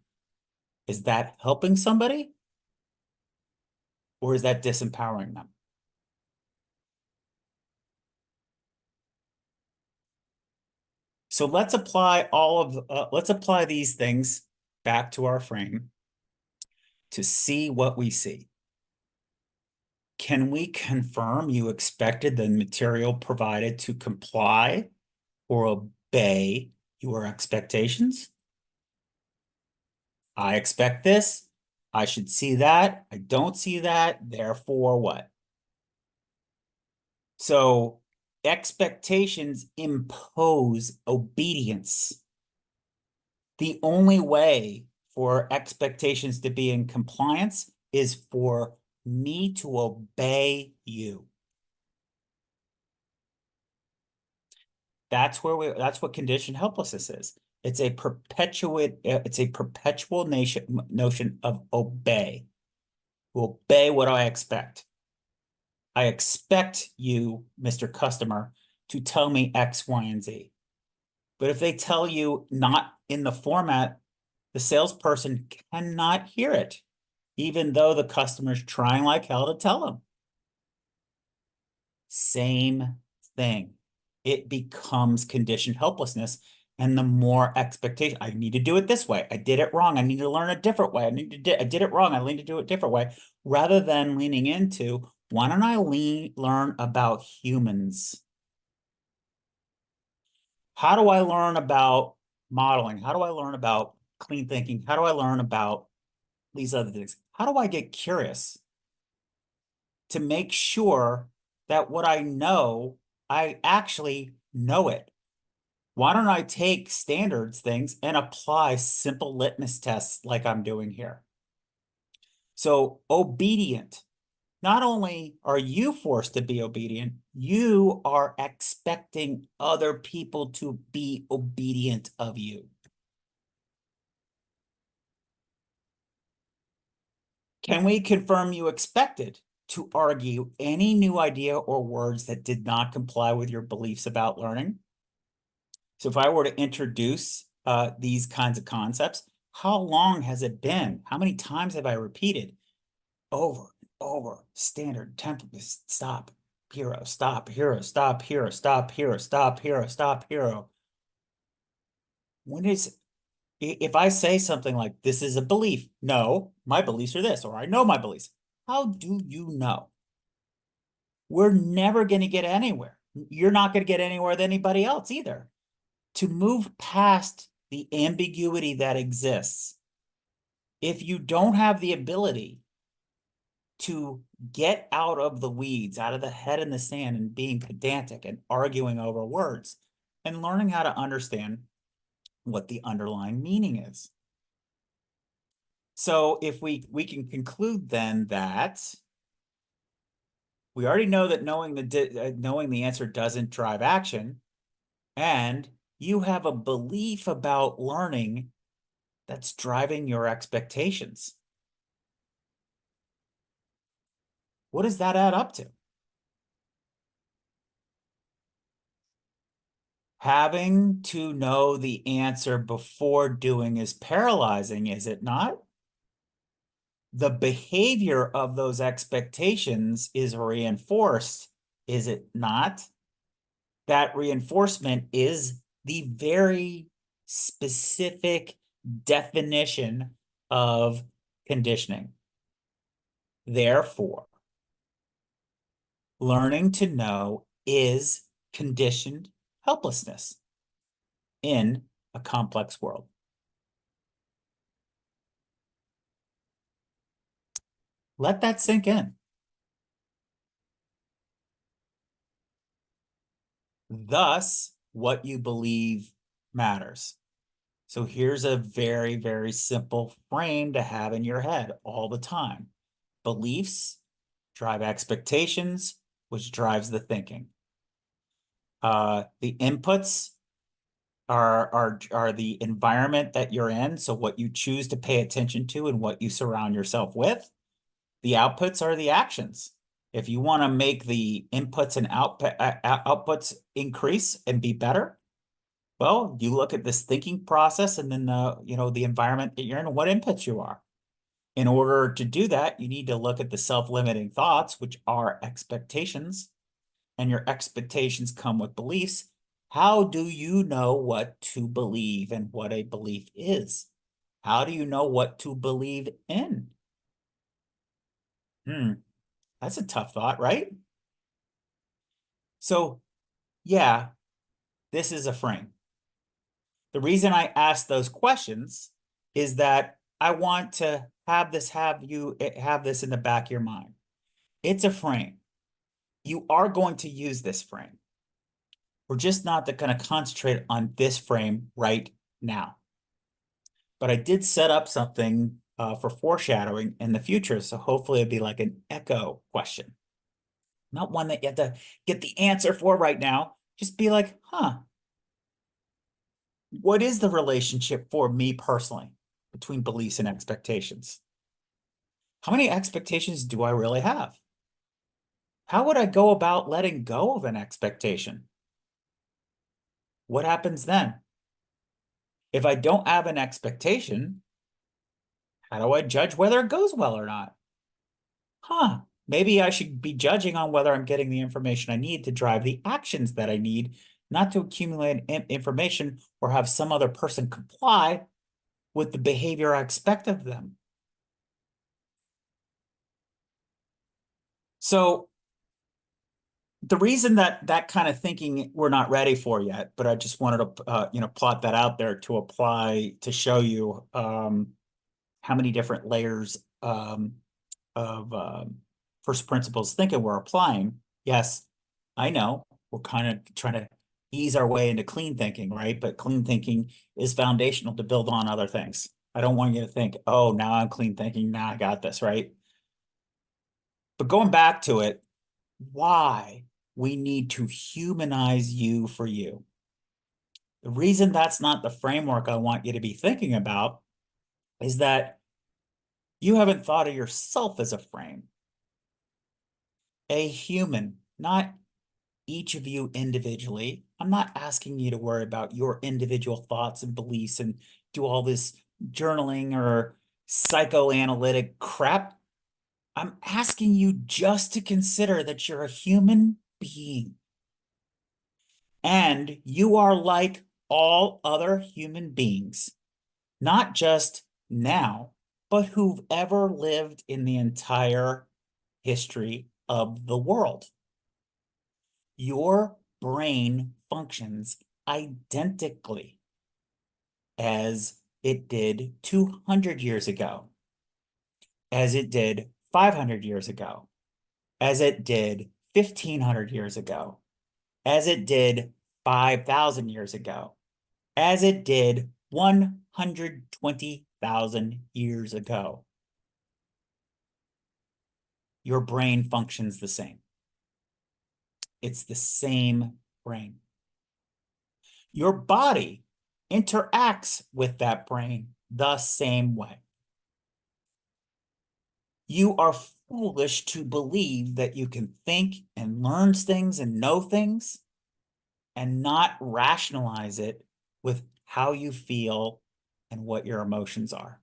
Is that helping somebody? Or is that disempowering them? So let's apply these things back to our frame to see what we see. Can we confirm you expected the material provided to comply or obey your expectations? I expect this. I should see that. I don't see that. Therefore, what? So expectations impose obedience. The only way for expectations to be in compliance is for me to obey you. That's what conditioned helplessness is. It's a perpetual notion of obey. Obey what I expect. I expect you, Mr. Customer, to tell me X, Y, and Z. But if they tell you not in the format, the salesperson cannot hear it, even though the customer's trying like hell to tell them. Same thing. It becomes conditioned helplessness. And the more expectation, I need to do it this way. I did it wrong. I need to learn a different way. I did it wrong. I need to do it a different way, rather than leaning into, why don't I learn about humans? How do I learn about modeling? How do I learn about clean thinking? How do I learn about these other things? How do I get curious to make sure that what I know, I actually know it? Why don't I take standards things and apply simple litmus tests like I'm doing here? So obedient. Not only are you forced to be obedient, you are expecting other people to be obedient of you. Can we confirm you expected to argue any new idea or words that did not comply with your beliefs about learning? So if I were to introduce these kinds of concepts, how long has it been? How many times have I repeated over and over? Standard template, stop, hero, stop, hero, stop, hero, stop, hero, stop, hero, stop, hero. If I say something like, this is a belief, no, my beliefs are this, or I know my beliefs. How do you know? We're never going to get anywhere. You're not going to get anywhere with anybody else either. To move past the ambiguity that exists, if you don't have the ability to get out of the weeds, out of the head in the sand and being pedantic and arguing over words and learning how to understand what the underlying meaning is. So if we can conclude then that we already know that knowing the answer doesn't drive action, and you have a belief about learning that's driving your expectations. What does that add up to? Having to know the answer before doing is paralyzing, is it not? The behavior of those expectations is reinforced, is it not? That reinforcement is the very specific definition of conditioning. Therefore, learning to know is conditioned helplessness in a complex world. Let that sink in. Thus, what you believe matters. So here's a very, very simple frame to have in your head all the time. Beliefs drive expectations. which drives the thinking. The inputs are the environment that you're in, so what you choose to pay attention to and what you surround yourself with. The outputs are the actions. If you want to make the inputs and outputs increase and be better, well, you look at this thinking process and then the environment that you're in and what inputs you are. In order to do that, you need to look at the self-limiting thoughts, which are expectations, and your expectations come with beliefs. How do you know what to believe and what a belief is? How do you know what to believe in? That's a tough thought, right? So, yeah, this is a frame. The reason I ask those questions is that I want to have this in the back of your mind. It's a frame. You are going to use this frame. We're just not going to concentrate on this frame right now. But I did set up something for foreshadowing in the future, so hopefully it'd be like an echo question. Not one that you have to get the answer for right now. Just be like, what is the relationship for me personally between beliefs and expectations? How many expectations do I really have? How would I go about letting go of an expectation? What happens then? If I don't have an expectation, how do I judge whether it goes well or not? Maybe I should be judging on whether I'm getting the information I need to drive the actions that I need, not to accumulate information or have some other person comply with the behavior I expect of them. So the reason that kind of thinking we're not ready for yet, but I just wanted to plot that out there to apply to show you how many different layers of first principles thinking we're applying. Yes, I know we're kind of trying to ease our way into clean thinking, right? But clean thinking is foundational to build on other things. I don't want you to think, oh, now I'm clean thinking, now I got this, right? But going back to it, why we need to humanize you for you. The reason that's not the framework I want you to be thinking about is that you haven't thought of yourself as a frame. A human, not each of you individually. I'm not asking you to worry about your individual thoughts and beliefs and do all this journaling or psychoanalytic crap. I'm asking you just to consider that you're a human being. And you are like all other human beings, not just now, but who've ever lived in the entire history of the world. Your brain functions identically as it did 200 years ago, as it did 500 years ago, as it did 1,500 years ago, as it did 5,000 years ago, as it did 120,000 years ago. Your brain functions the same. It's the same brain. Your body interacts with that brain the same way. You are foolish to believe that you can think and learn things and know things and not rationalize it with how you feel and what your emotions are.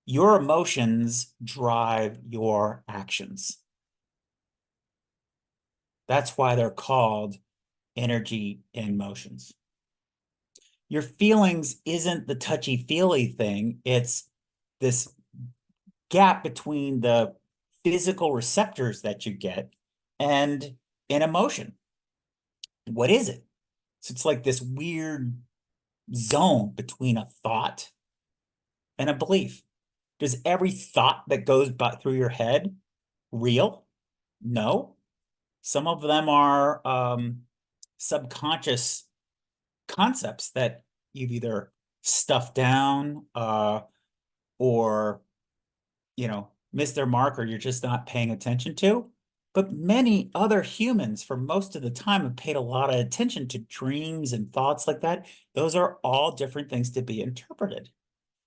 Your emotions drive your actions. That's why they're called energy in motions. Your feelings isn't the touchy-feely thing. It's this gap between the physical receptors that you get and an emotion. What is it? So it's like this weird zone between a thought and a belief. Does every thought that goes through your head real? No. Some of them are subconscious concepts that you've either stuffed down or missed their mark or you're just not paying attention to. But many other humans, for most of the time, have paid a lot of attention to dreams and thoughts like that. Those are all different things to be interpreted.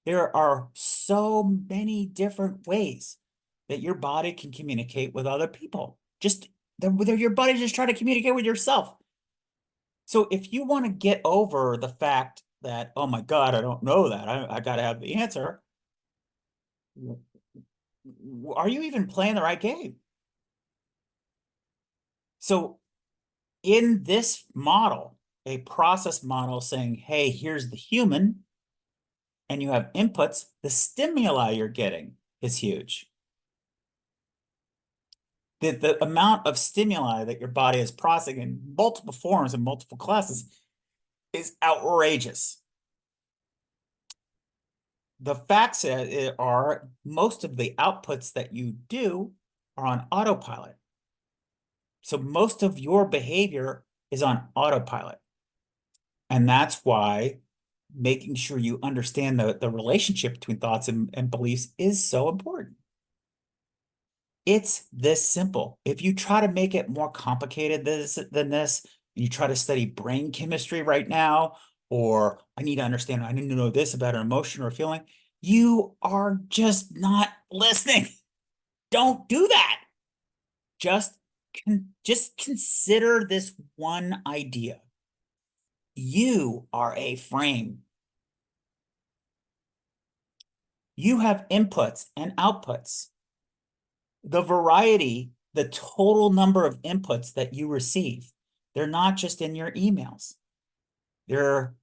There are so many different ways that your body can communicate with other people. Just your body just trying to communicate with yourself. So if you want to get over the fact that, oh my God, I don't know that, I got to have the answer, are you even playing the right game? So in this model, a process model saying, hey, here's the human, and you have inputs, the stimuli you're getting is huge. The amount of stimuli that your body is processing in multiple forms and multiple classes is outrageous. The facts are most of the outputs that you do are on autopilot. So most of your behavior is on autopilot. And that's why making sure you understand the relationship between thoughts and beliefs is so important. It's this simple. If you try to make it more complicated than this, you try to study brain chemistry right now, or I need to know this about an emotion or a feeling, you are just not listening. Don't do that. Just, just consider this one idea. You are a frame. You have inputs and outputs. The variety, the total number of inputs that you receive, they're not just in your emails. They're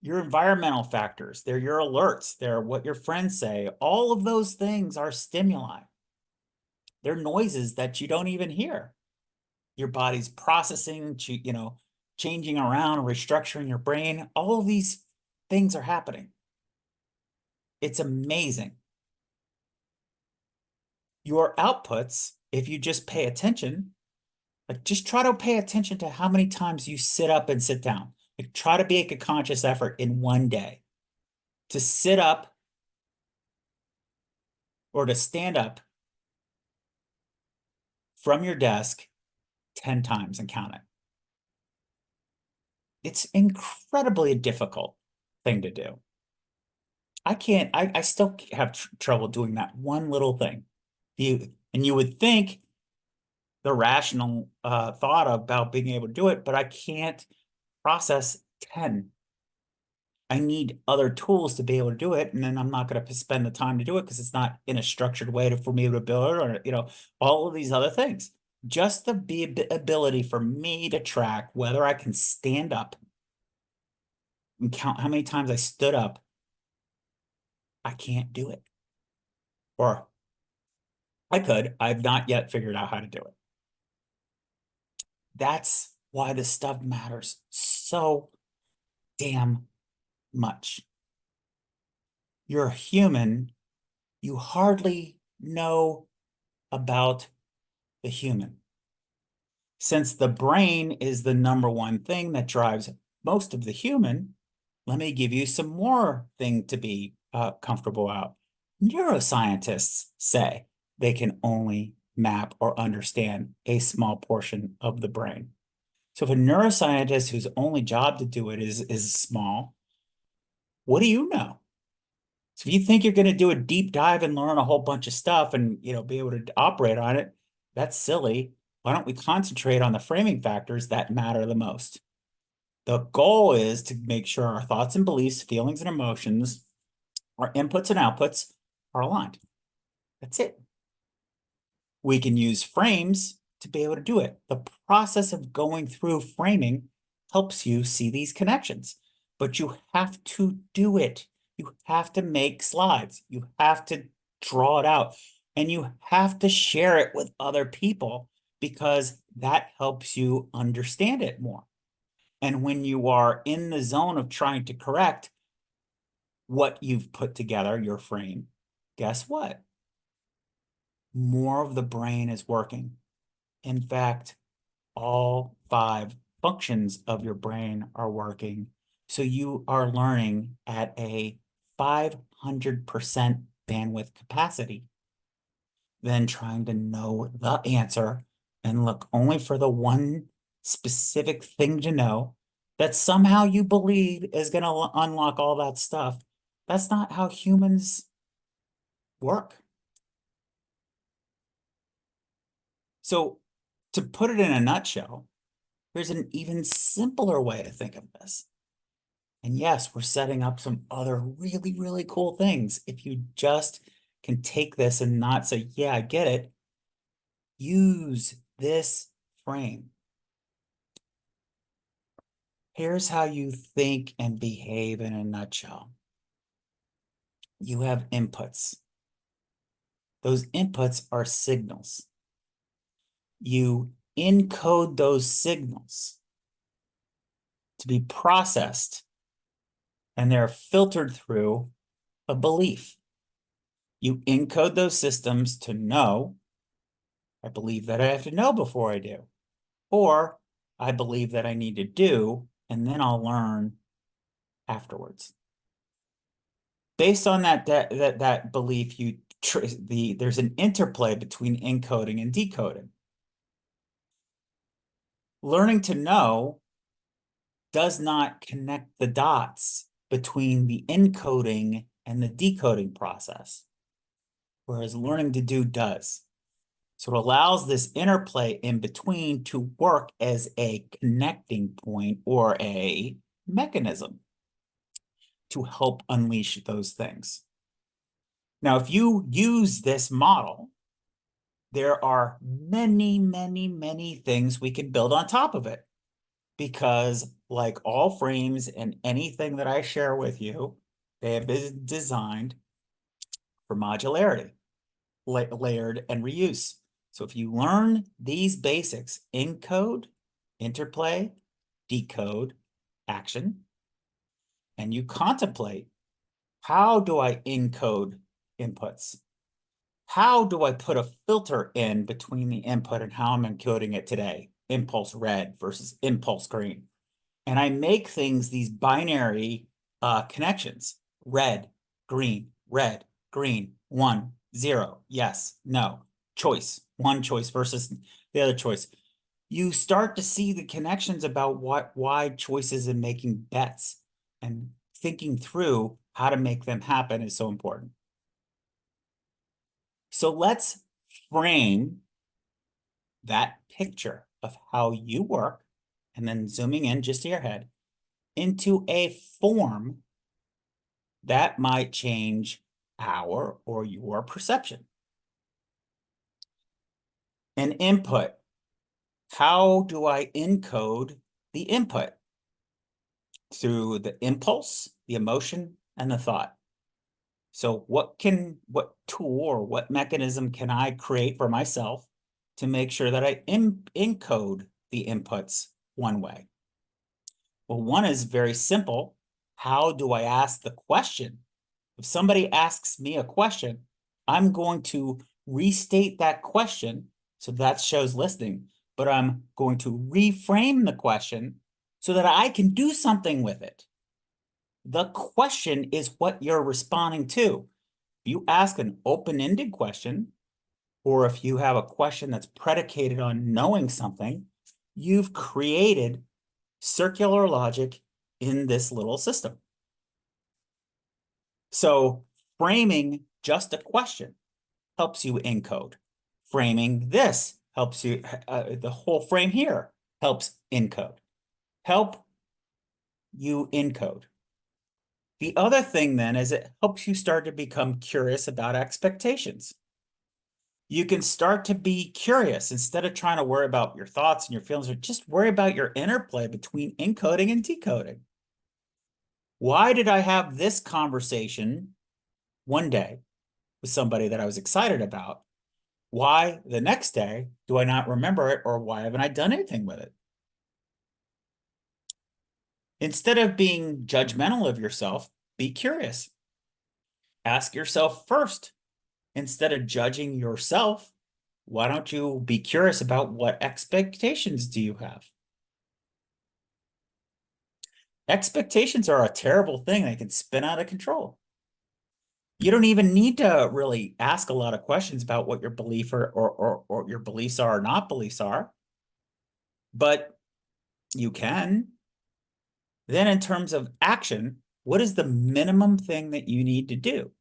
your environmental factors. They're your alerts. They're what your friends say. All of those things are stimuli. They're noises that you don't even hear. Your body's processing, changing around, restructuring your brain. All of these things are happening. It's amazing. Your outputs, if you just pay attention, like just try to pay attention to how many times you sit up and sit down. Like try to make a conscious effort in one day to sit up or to stand up from your desk 10 times and count it. It's incredibly difficult thing to do. I still have trouble doing that one little thing. And you would think the rational thought about being able to do it, but I can't process 10. I need other tools to be able to do it, and then I'm not going to spend the time to do it because it's not in a structured way for me to build it, or all of these other things. Just the ability for me to track whether I can stand up and count how many times I stood up, I can't do it. Or I could, I've not yet figured out how to do it. That's why this stuff matters so damn much. You're human. You hardly know about the human. Since the brain is the number one thing that drives most of the human, let me give you some more thing to be comfortable out. Neuroscientists say they can only map or understand a small portion of the brain. So if a neuroscientist whose only job to do it is small, what do you know? So if you think you're going to do a deep dive and learn a whole bunch of stuff and be able to operate on it, that's silly. Why don't we concentrate on the framing factors that matter the most? The goal is to make sure our thoughts and beliefs, feelings and emotions, our inputs and outputs are aligned. That's it. We can use frames to be able to do it. The process of going through framing helps you see these connections, but you have to do it. You have to make slides. You have to draw it out, and you have to share it with other people because that helps you understand it more. And when you are in the zone of trying to correct what you've put together, your frame, guess what? More of the brain is working. In fact, all 5 functions of your brain are working. So you are learning at a 500% bandwidth capacity than trying to know the answer and look only for the one specific thing to know that somehow you believe is going to unlock all that stuff. That's not how humans work. So, to put it in a nutshell, there's an even simpler way to think of this. And yes, we're setting up some other really, really cool things. If you just can take this and not say, yeah, I get it, use this frame. Here's how you think and behave in a nutshell. You have inputs. Those inputs are signals. You encode those signals to be processed, and they're filtered through a belief. You encode those systems to know, I believe that I have to know before I do, or I believe that I need to do, and then I'll learn afterwards. Based on that belief, there's an interplay between encoding and decoding. Learning to know does not connect the dots between the encoding and the decoding process, whereas learning to do does. So it allows this interplay in between to work as a connecting point or a mechanism to help unleash those things. Now, if you use this model, there are many, many, many things we can build on top of it. Because like all frames and anything that I share with you, they have been designed for modularity, layered and reuse. So if you learn these basics, encode, interplay, decode, action, and you contemplate, how do I encode inputs? How do I put a filter in between the input and how I'm encoding it today? Impulse red versus impulse green. And I make things, these binary connections, red, green, 1, 0, yes, no, choice, one choice versus the other choice. You start to see the connections about why choices and making bets and thinking through how to make them happen is so important. So let's frame that picture of how you work, and then zooming in just to your head, into a form that might change our or your perception. An input. How do I encode the input? Through the impulse, the emotion, and the thought. So what tool or what mechanism can I create for myself to make sure that I encode the inputs one way? Well, one is very simple. How do I ask the question? If somebody asks me a question, I'm going to restate that question, so that shows listening, but I'm going to reframe the question so that I can do something with it. The question is what you're responding to. If you ask an open-ended question, or if you have a question that's predicated on knowing something, you've created circular logic in this little system. So framing just a question helps you encode. Framing this helps you, the whole frame here helps encode. Help you encode. The other thing then is it helps you start to become curious about expectations. You can start to be curious instead of trying to worry about your thoughts and your feelings, or just worry about your interplay between encoding and decoding. Why did I have this conversation one day with somebody that I was excited about? Why the next day do I not remember it, or why haven't I done anything with it? Instead of being judgmental of yourself, be curious. Ask yourself first, instead of judging yourself, why don't you be curious about what expectations do you have? Expectations are a terrible thing. They can spin out of control. You don't even need to really ask a lot of questions about what your belief or your beliefs are or not beliefs are, but you can. Then in terms of action, what is the minimum thing that you need to do?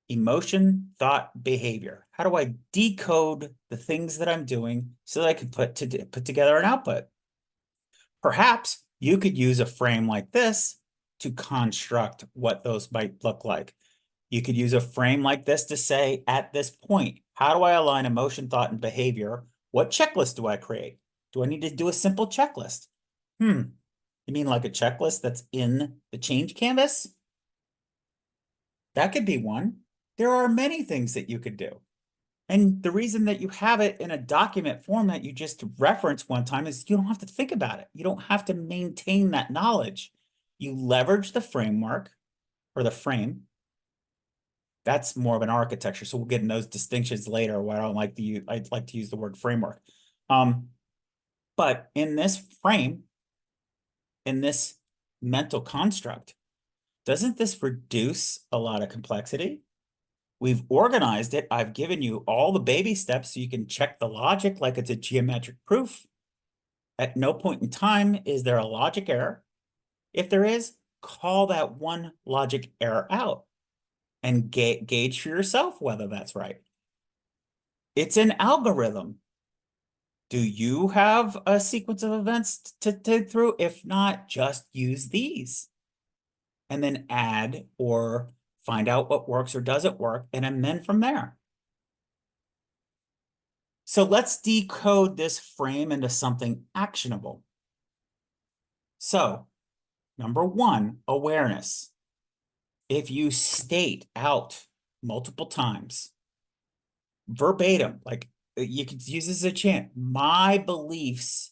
Emotion, thought, behavior. How do I decode the things that I'm doing so that I can put together an output? Perhaps you could use a frame like this to construct what those might look like. You could use a frame like this to say, at this point, how do I align emotion, thought, and behavior? What checklist do I create? Do I need to do a simple checklist? You mean like a checklist that's in the change canvas? That could be one. There are many things that you could do. And the reason that you have it in a document form that you just reference one time is you don't have to think about it. You don't have to maintain that knowledge. You leverage the framework or the frame. That's more of an architecture. So we'll get in those distinctions later where I don't like to use, I'd like to use the word framework. But in this frame, in this mental construct, doesn't this reduce a lot of complexity? We've organized it. I've given you all the baby steps so you can check the logic like it's a geometric proof. At no point in time is there a logic error. If there is, call that one logic error out and gauge for yourself whether that's right. It's an algorithm. Do you have a sequence of events to take through? If not, just use these and then add or find out what works or doesn't work and amend from there. So let's decode this frame into something actionable. So, number one, awareness. If you state out multiple times, verbatim, like you could use this as a chant, my beliefs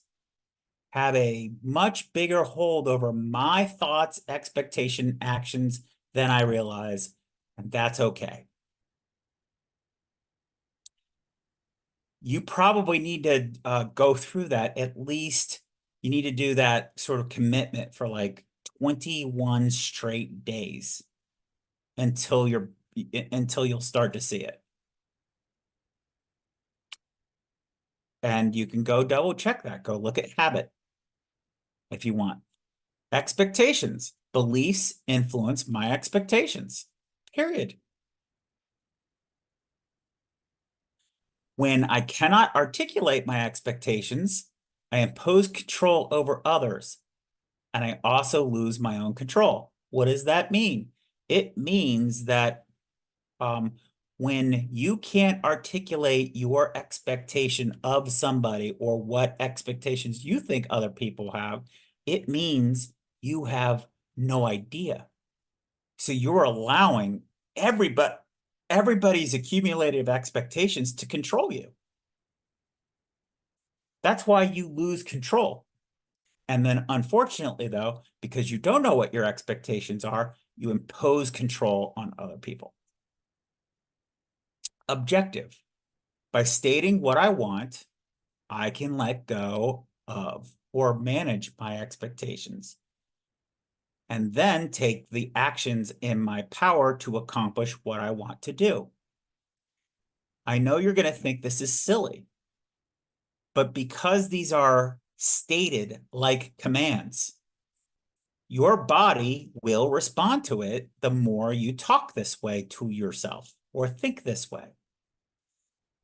have a much bigger hold over my thoughts, expectation, actions than I realize, and that's okay. You probably need to go through that at least. You need to do that sort of commitment for like 21 straight days until you'll start to see it. And you can go double check that. Go look at habit if you want. Expectations. Beliefs influence my expectations. Period. When I cannot articulate my expectations, I impose control over others, and I also lose my own control. What does that mean? It means that when you can't articulate your expectation of somebody or what expectations you think other people have, it means you have no idea. So you're allowing everybody's accumulated expectations to control you. That's why you lose control. And then unfortunately, though, because you don't know what your expectations are, you impose control on other people. Objective. By stating what I want, I can let go of or manage my expectations and then take the actions in my power to accomplish what I want to do. I know you're going to think this is silly, but because these are stated like commands, your body will respond to it the more you talk this way to yourself or think this way.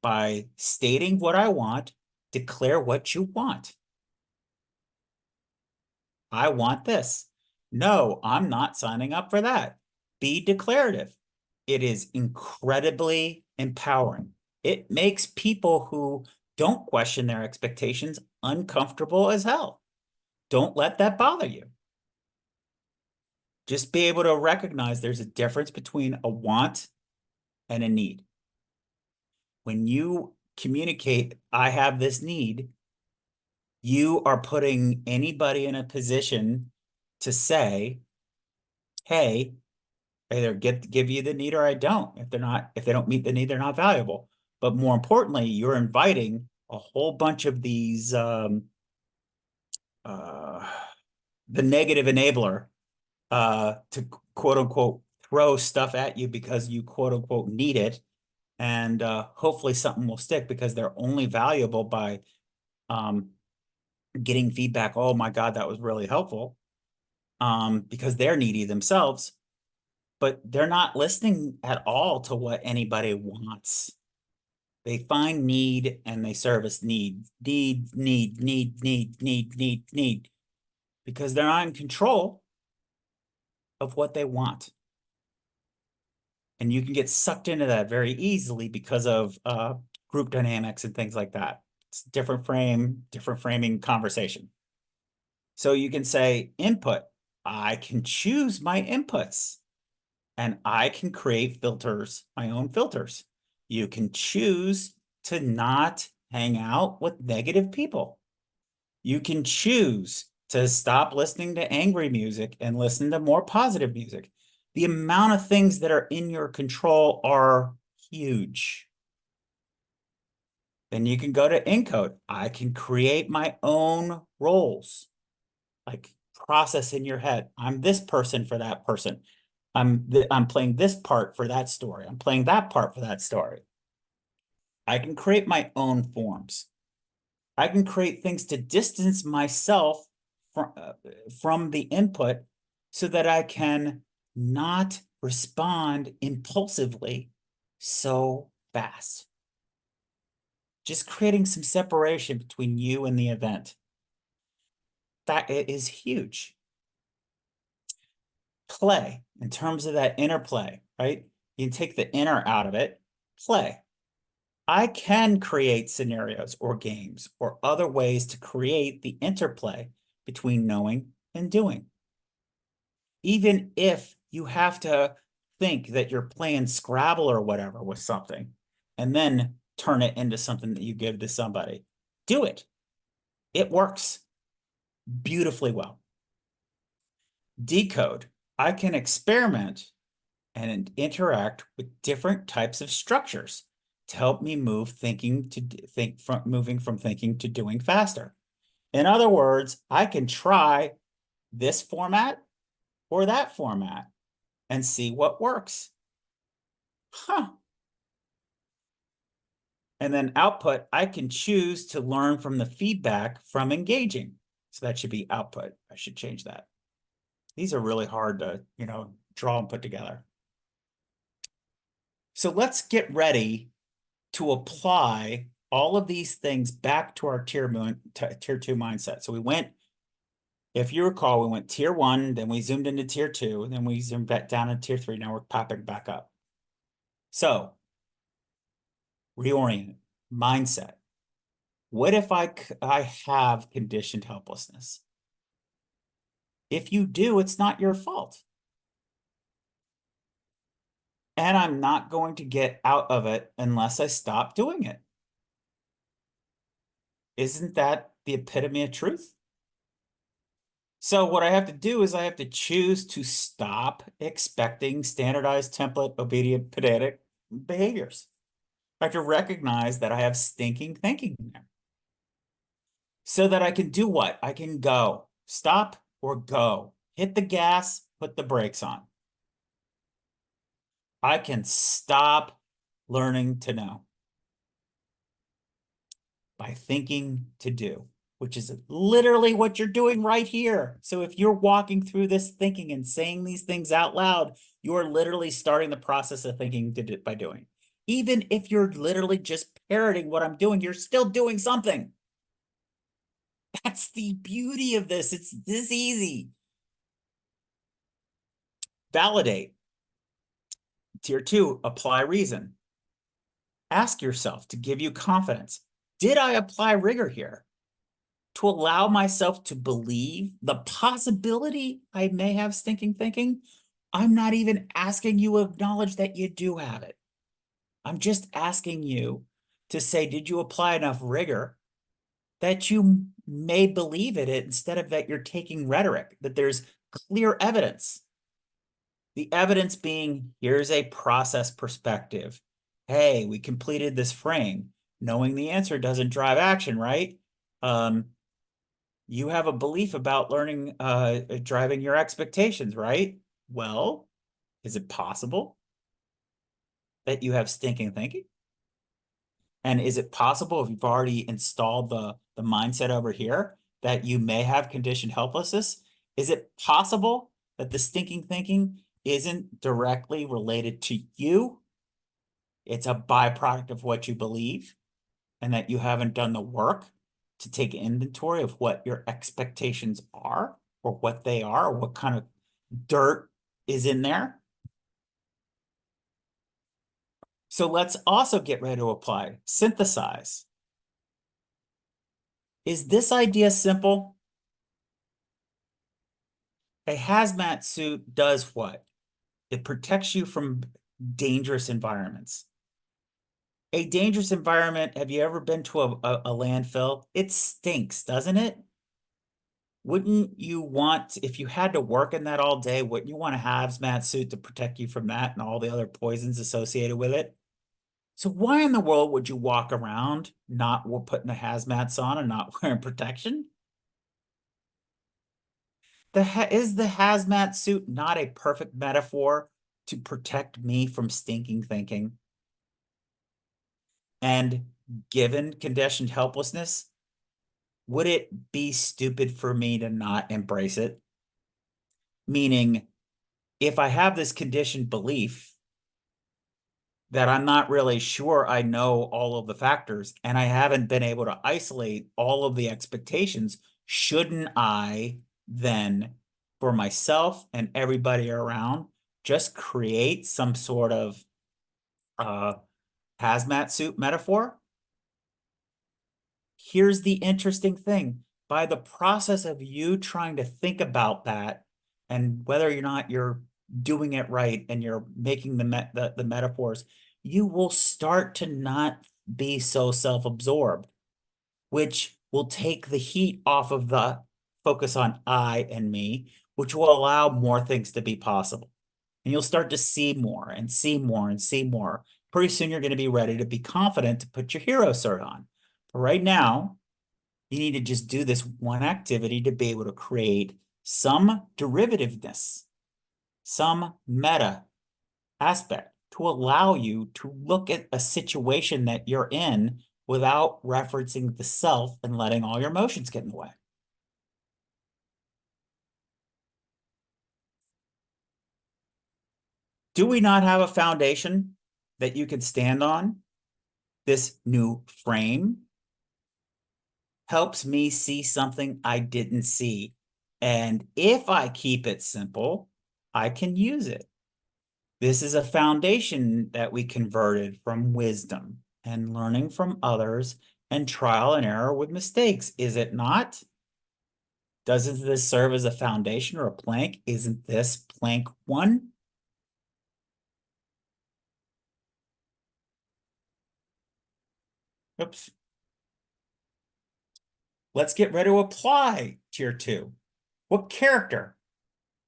By stating what I want, declare what you want. I want this. No, I'm not signing up for that. Be declarative. It is incredibly empowering. It makes people who don't question their expectations uncomfortable as hell. Don't let that bother you. Just be able to recognize there's a difference between a want and a need. When you communicate, I have this need, you are putting anybody in a position to say, hey, either give you the need or I don't. If they don't meet the need, they're not valuable. But more importantly, you're inviting a whole bunch of these the negative enabler to quote unquote throw stuff at you because you quote unquote need it. And hopefully something will stick because they're only valuable by getting feedback. Oh my God, that was really helpful. Because they're needy themselves, but they're not listening at all to what anybody wants. They find need and they service need, because they're not in control of what they want. And you can get sucked into that very easily because of group dynamics and things like that. It's different framing conversation. So you can say input. I can choose my inputs and I can create filters, my own filters. You can choose to not hang out with negative people. You can choose to stop listening to angry music and listen to more positive music. The amount of things that are in your control are huge. Then you can go to encode. I can create my own roles, like process in your head. I'm this person for that person. I'm playing this part for that story. I'm playing that part for that story. I can create my own forms. I can create things to distance myself from the input so that I can not respond impulsively so fast. Just creating some separation between you and the event. That is huge. Play, in terms of that interplay, right? You can take the inner out of it, play. I can create scenarios or games or other ways to create the interplay between knowing and doing. Even if you have to think that you're playing Scrabble or whatever with something and then turn it into something that you give to somebody, do it. It works beautifully well. Decode. I can experiment and interact with different types of structures to help me moving from thinking to doing faster. In other words, I can try this format or that format and see what works. And then output, I can choose to learn from the feedback from engaging. So that should be output. I should change that. These are really hard to, draw and put together. So let's get ready to apply all of these things back to our tier 2 mindset. So we went, if you recall, we went tier 1, then we zoomed into tier 2, and then we zoomed back down to tier 3. Now we're popping back up. So reorient, mindset. What if I have conditioned helplessness? If you do, it's not your fault. And I'm not going to get out of it unless I stop doing it. Isn't that the epitome of truth? So what I have to do is I have to choose to stop expecting standardized template obedient pedantic behaviors. I have to recognize that I have stinking thinking there. So that I can do what? I can go, stop or go, hit the gas, put the brakes on. I can stop learning to know by thinking to do, which is literally what you're doing right here. So if you're walking through this thinking and saying these things out loud, you're literally starting the process of thinking by doing. Even if you're literally just parroting what I'm doing, you're still doing something. That's the beauty of this. It's this easy. Validate. Tier 2, apply reason. Ask yourself to give you confidence. Did I apply rigor here? To allow myself to believe the possibility I may have stinking thinking? I'm not even asking you to acknowledge that you do have it. I'm just asking you to say, did you apply enough rigor that you may believe it instead of that you're taking rhetoric, that there's clear evidence? The evidence being, here's a process perspective. Hey, we completed this frame. Knowing the answer doesn't drive action, right? You have a belief about learning, driving your expectations, right? Well, Is it possible that you have stinking thinking? And is it possible, if you've already installed the mindset over here, that you may have conditioned helplessness? Is it possible that the stinking thinking isn't directly related to you? It's a byproduct of what you believe, and that you haven't done the work to take inventory of what your expectations are, or what they are, or what kind of dirt is in there. So let's also get ready to apply, synthesize. Is this idea simple? A hazmat suit does what? It protects you from dangerous environments. A dangerous environment, have you ever been to a landfill? It stinks, doesn't it? Wouldn't you want, if you had to work in that all day, wouldn't you want a hazmat suit to protect you from that and all the other poisons associated with it? So why in the world would you walk around not putting the hazmats on and not wearing protection? Is the hazmat suit not a perfect metaphor to protect me from stinking thinking? And given conditioned helplessness, would it be stupid for me to not embrace it? Meaning, if I have this conditioned belief that I'm not really sure I know all of the factors and I haven't been able to isolate all of the expectations, shouldn't I then, for myself and everybody around, just create some sort of hazmat suit metaphor? Here's the interesting thing. By the process of you trying to think about that, and whether or not you're doing it right and you're making the metaphors, you will start to not be so self-absorbed, which will take the heat off of the focus on I and me, which will allow more things to be possible. And you'll start to see more and see more and see more. Pretty soon you're going to be ready to be confident to put your hero cert on. But right now, you need to just do this one activity to be able to create some derivativeness, some meta aspect to allow you to look at a situation that you're in without referencing the self and letting all your emotions get in the way. Do we not have a foundation that you can stand on? This new frame helps me see something I didn't see. And if I keep it simple, I can use it. This is a foundation that we converted from wisdom and learning from others and trial and error with mistakes, is it not? Doesn't this serve as a foundation or a plank? Isn't this plank one? Oops. Let's get ready to apply tier 2. What character?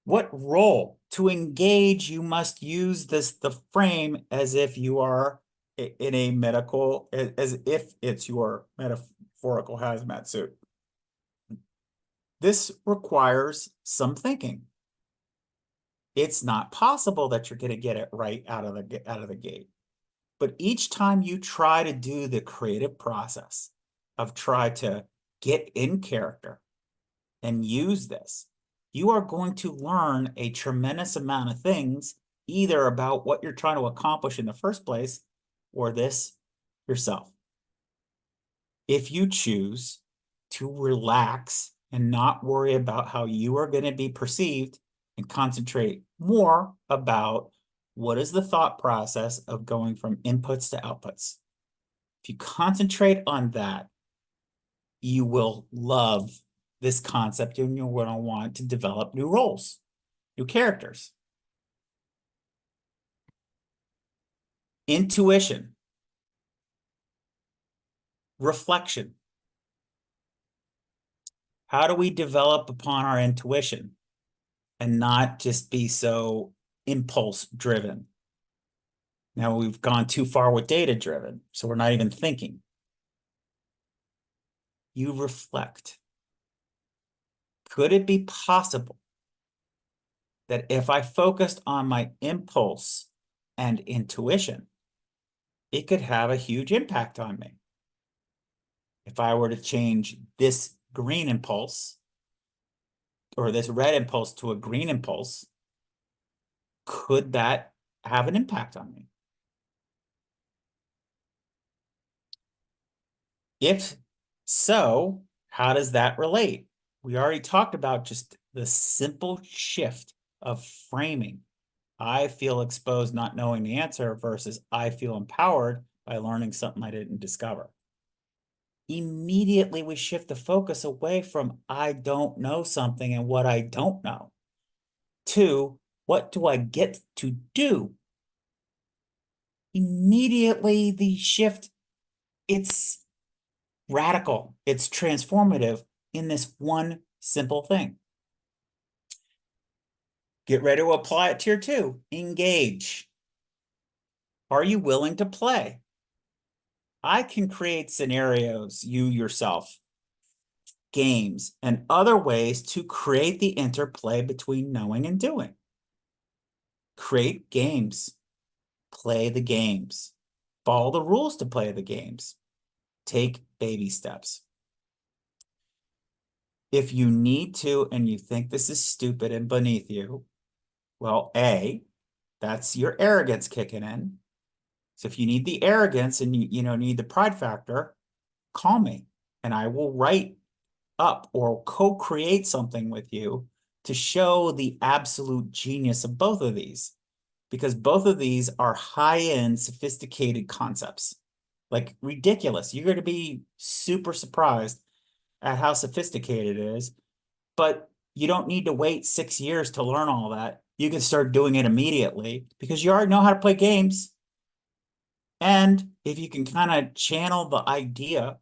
What role? To engage, you must use the frame as if you are in a medical, as if it's your metaphorical hazmat suit. This requires some thinking. It's not possible that you're going to get it right out of the gate. But each time you try to do the creative process of try to get in character and use this, you are going to learn a tremendous amount of things, either about what you're trying to accomplish in the first place or this yourself. If you choose to relax and not worry about how you are going to be perceived and concentrate more about what is the thought process of going from inputs to outputs. If you concentrate on that, you will love this concept and you're going to want to develop new roles, new characters. Intuition. Reflection. How do we develop upon our intuition and not just be so impulse driven? Now we've gone too far with data driven, so we're not even thinking. You reflect. Could it be possible that if I focused on my impulse and intuition, it could have a huge impact on me. If I were to change this green impulse or this red impulse to a green impulse, could that have an impact on me? If so, how does that relate? We already talked about just the simple shift of framing. I feel exposed not knowing the answer versus I feel empowered by learning something I didn't discover. Immediately we shift the focus away from I don't know something and what I don't know to what do I get to do? Immediately the shift, it's radical, it's transformative in this one simple thing. Get ready to apply it to tier 2. Engage. Are you willing to play? I can create scenarios, you yourself, games, and other ways to create the interplay between knowing and doing. Create games. Play the games. Follow the rules to play the games. Take baby steps. If you need to and you think this is stupid and beneath you, well, A, that's your arrogance kicking in. So if you need the arrogance and you need the pride factor, call me and I will write up or co-create something with you to show the absolute genius of both of these, because both of these are high-end, sophisticated concepts. Like ridiculous. You're going to be super surprised at how sophisticated it is, but you don't need to wait 6 years to learn all that. You can start doing it immediately because you already know how to play games. And if you can kind of channel the idea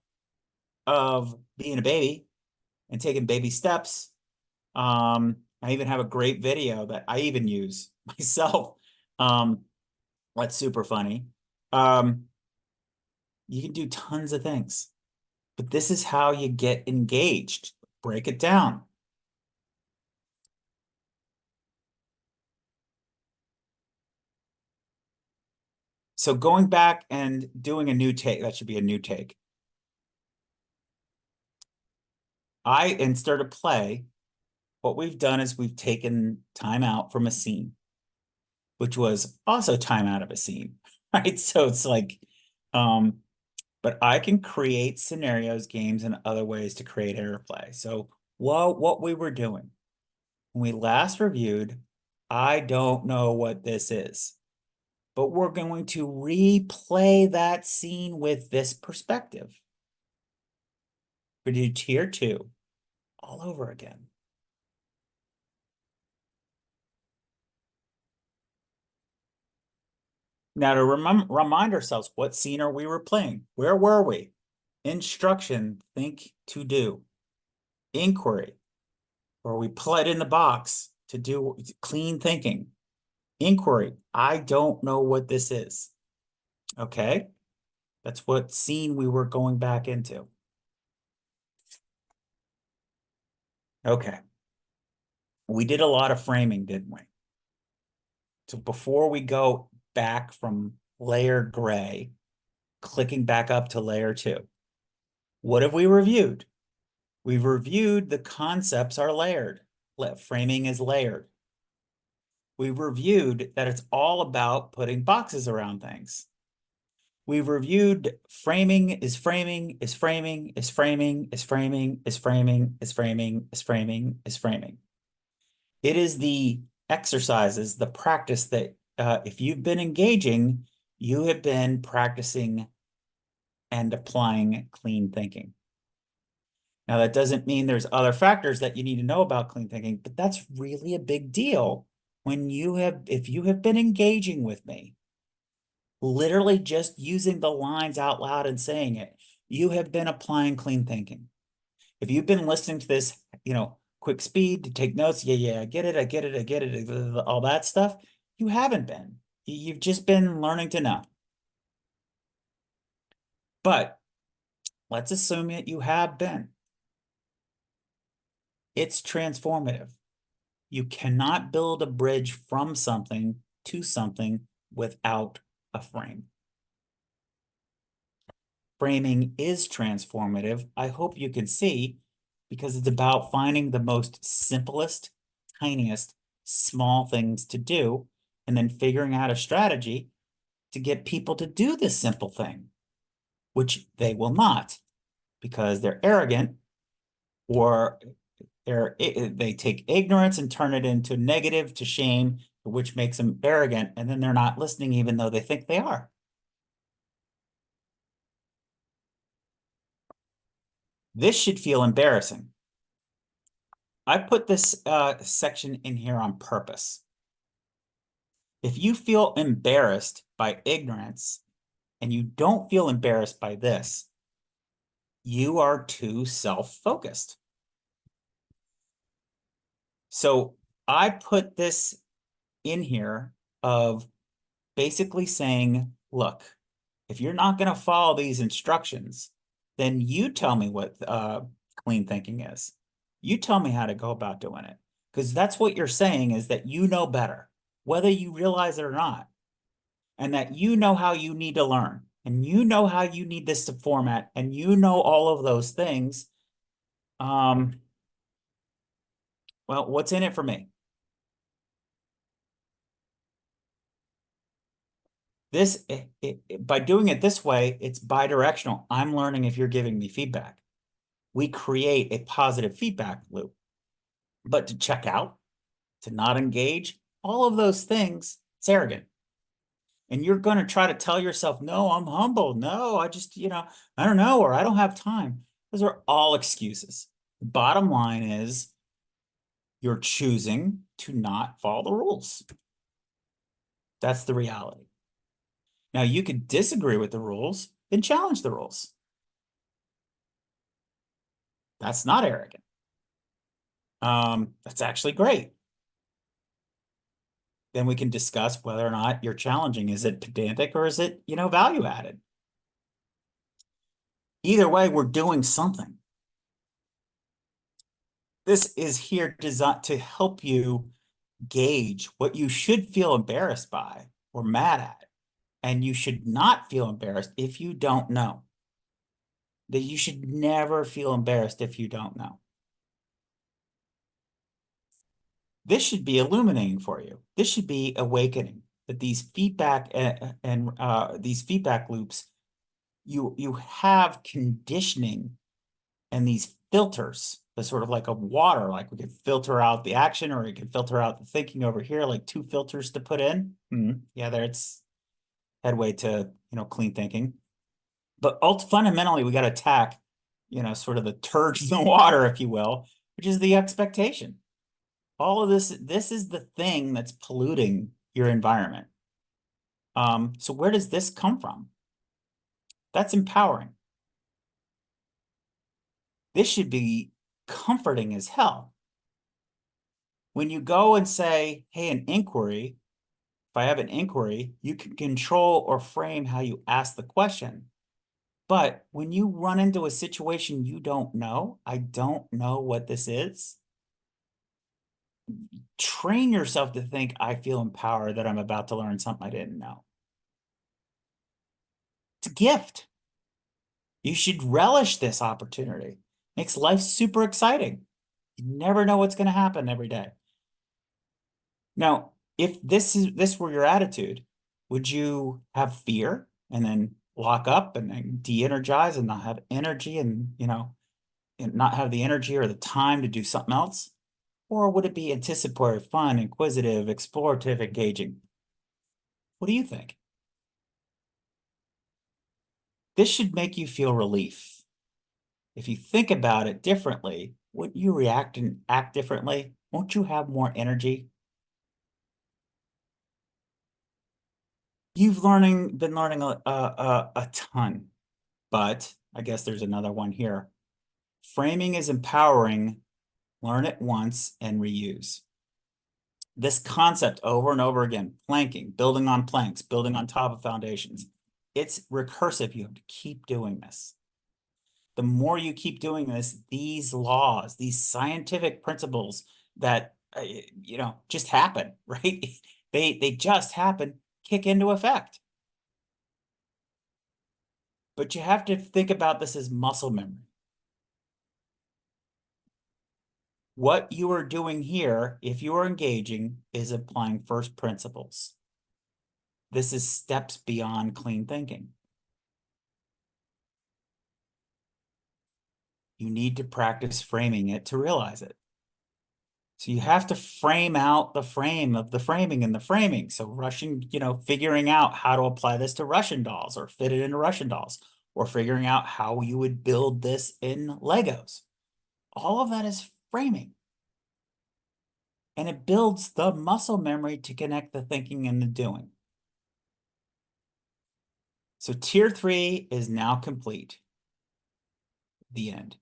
of being a baby and taking baby steps, I even have a great video that I even use myself. That's super funny. You can do tons of things, but this is how you get engaged. Break it down. So going back and doing a new take, that should be a new take. Instead of play, what we've done is we've taken time out from a scene, which was also time out of a scene, right? So it's like, but I can create scenarios, games, and other ways to create interplay. So what we were doing when we last reviewed, I don't know what this is, but we're going to replay that scene with this perspective. We do tier 2 all over again. Now to remind ourselves, what scene are we replaying? Where were we? Instruction, think to do. Inquiry, where we put it in the box to do clean thinking. Inquiry, I don't know what this is. Okay, that's what scene we were going back into. Okay, we did a lot of framing, didn't we? So before we go back from layer gray, clicking back up to layer 2, what have we reviewed? We've reviewed the concepts are layered. Framing is layered. We've reviewed that it's all about putting boxes around things. We've reviewed framing is framing is framing is framing is framing is framing is framing is framing is framing. It is the exercises, the practice that if you've been engaging, you have been practicing and applying clean thinking. Now, that doesn't mean there's other factors that you need to know about clean thinking, but that's really a big deal when if you have been engaging with me, literally just using the lines out loud and saying it, you have been applying clean thinking. If you've been listening to this, quick speed to take notes, yeah, I get it, I get it, I get it, all that stuff, you haven't been. You've just been learning to know. But let's assume that you have been. It's transformative. You cannot build a bridge from something to something without a frame. Framing is transformative. I hope you can see, because it's about finding the most simplest, tiniest, small things to do, and then figuring out a strategy to get people to do this simple thing, which they will not, because they're arrogant, or they take ignorance and turn it into negative, to shame, which makes them arrogant, and then they're not listening even though they think they are. This should feel embarrassing. I put this section in here on purpose. If you feel embarrassed by ignorance and you don't feel embarrassed by this, you are too self-focused. So I put this in here of basically saying, look, if you're not going to follow these instructions, then you tell me what clean thinking is. You tell me how to go about doing it. Because that's what you're saying, is that you know better, whether you realize it or not. And that you know how you need to learn. And you know how you need this to format. And you know all of those things. Well, what's in it for me? This, by doing it this way, it's bi-directional. I'm learning if you're giving me feedback. We create a positive feedback loop. But to check out, to not engage, all of those things, it's arrogant. And you're going to try to tell yourself, no, I'm humble. No, I just, I don't know, or I don't have time. Those are all excuses. The bottom line is you're choosing to not follow the rules. That's the reality. Now, you could disagree with the rules and challenge the rules. That's not arrogant. That's actually great. Then we can discuss whether or not you're challenging. Is it pedantic or is it, value added? Either way, we're doing something. This is here designed to help you gauge what you should feel embarrassed by or mad at. And you should not feel embarrassed if you don't know. That you should never feel embarrassed if you don't know. This should be illuminating for you. This should be awakening. That these feedback and these feedback loops, you have conditioning and these filters. That's sort of like a water, like we could filter out the action, or we can filter out the thinking over here, like two filters to put in. Yeah, there it's headway to, clean thinking. But fundamentally, we got to attack, sort of the turds in the water, if you will, which is the expectation. All of this is the thing that's polluting your environment. So where does this come from? That's empowering. This should be comforting as hell. When you go and say, hey, an inquiry, if I have an inquiry, you can control or frame how you ask the question. But when you run into a situation you don't know, I don't know what this is, train yourself to think, I feel empowered that I'm about to learn something I didn't know. It's a gift. You should relish this opportunity. Makes life super exciting. You never know what's going to happen every day. Now, if this were your attitude, would you have fear and then lock up and then de-energize and not have energy and, and not have the energy or the time to do something else? Or would it be anticipatory, fun, inquisitive, explorative, engaging? What do you think? This should make you feel relief. If you think about it differently, wouldn't you react and act differently? Won't you have more energy? You've been learning a ton, but I guess there's another one here. Framing is empowering. Learn it once and reuse. This concept over and over again, planking, building on planks, building on top of foundations. It's recursive. You have to keep doing this. The more you keep doing this, these laws, these scientific principles that just happen, right? They just happen, kick into effect. But you have to think about this as muscle memory. What you are doing here, if you are engaging, is applying first principles. This is steps beyond clean thinking. You need to practice framing it to realize it. So you have to frame out the frame of the framing and the framing. So figuring out how to apply this to Russian dolls or fit it into Russian dolls, or figuring out how you would build this in Legos. All of that is framing. And it builds the muscle memory to connect the thinking and the doing. So tier 3 is now complete. The end.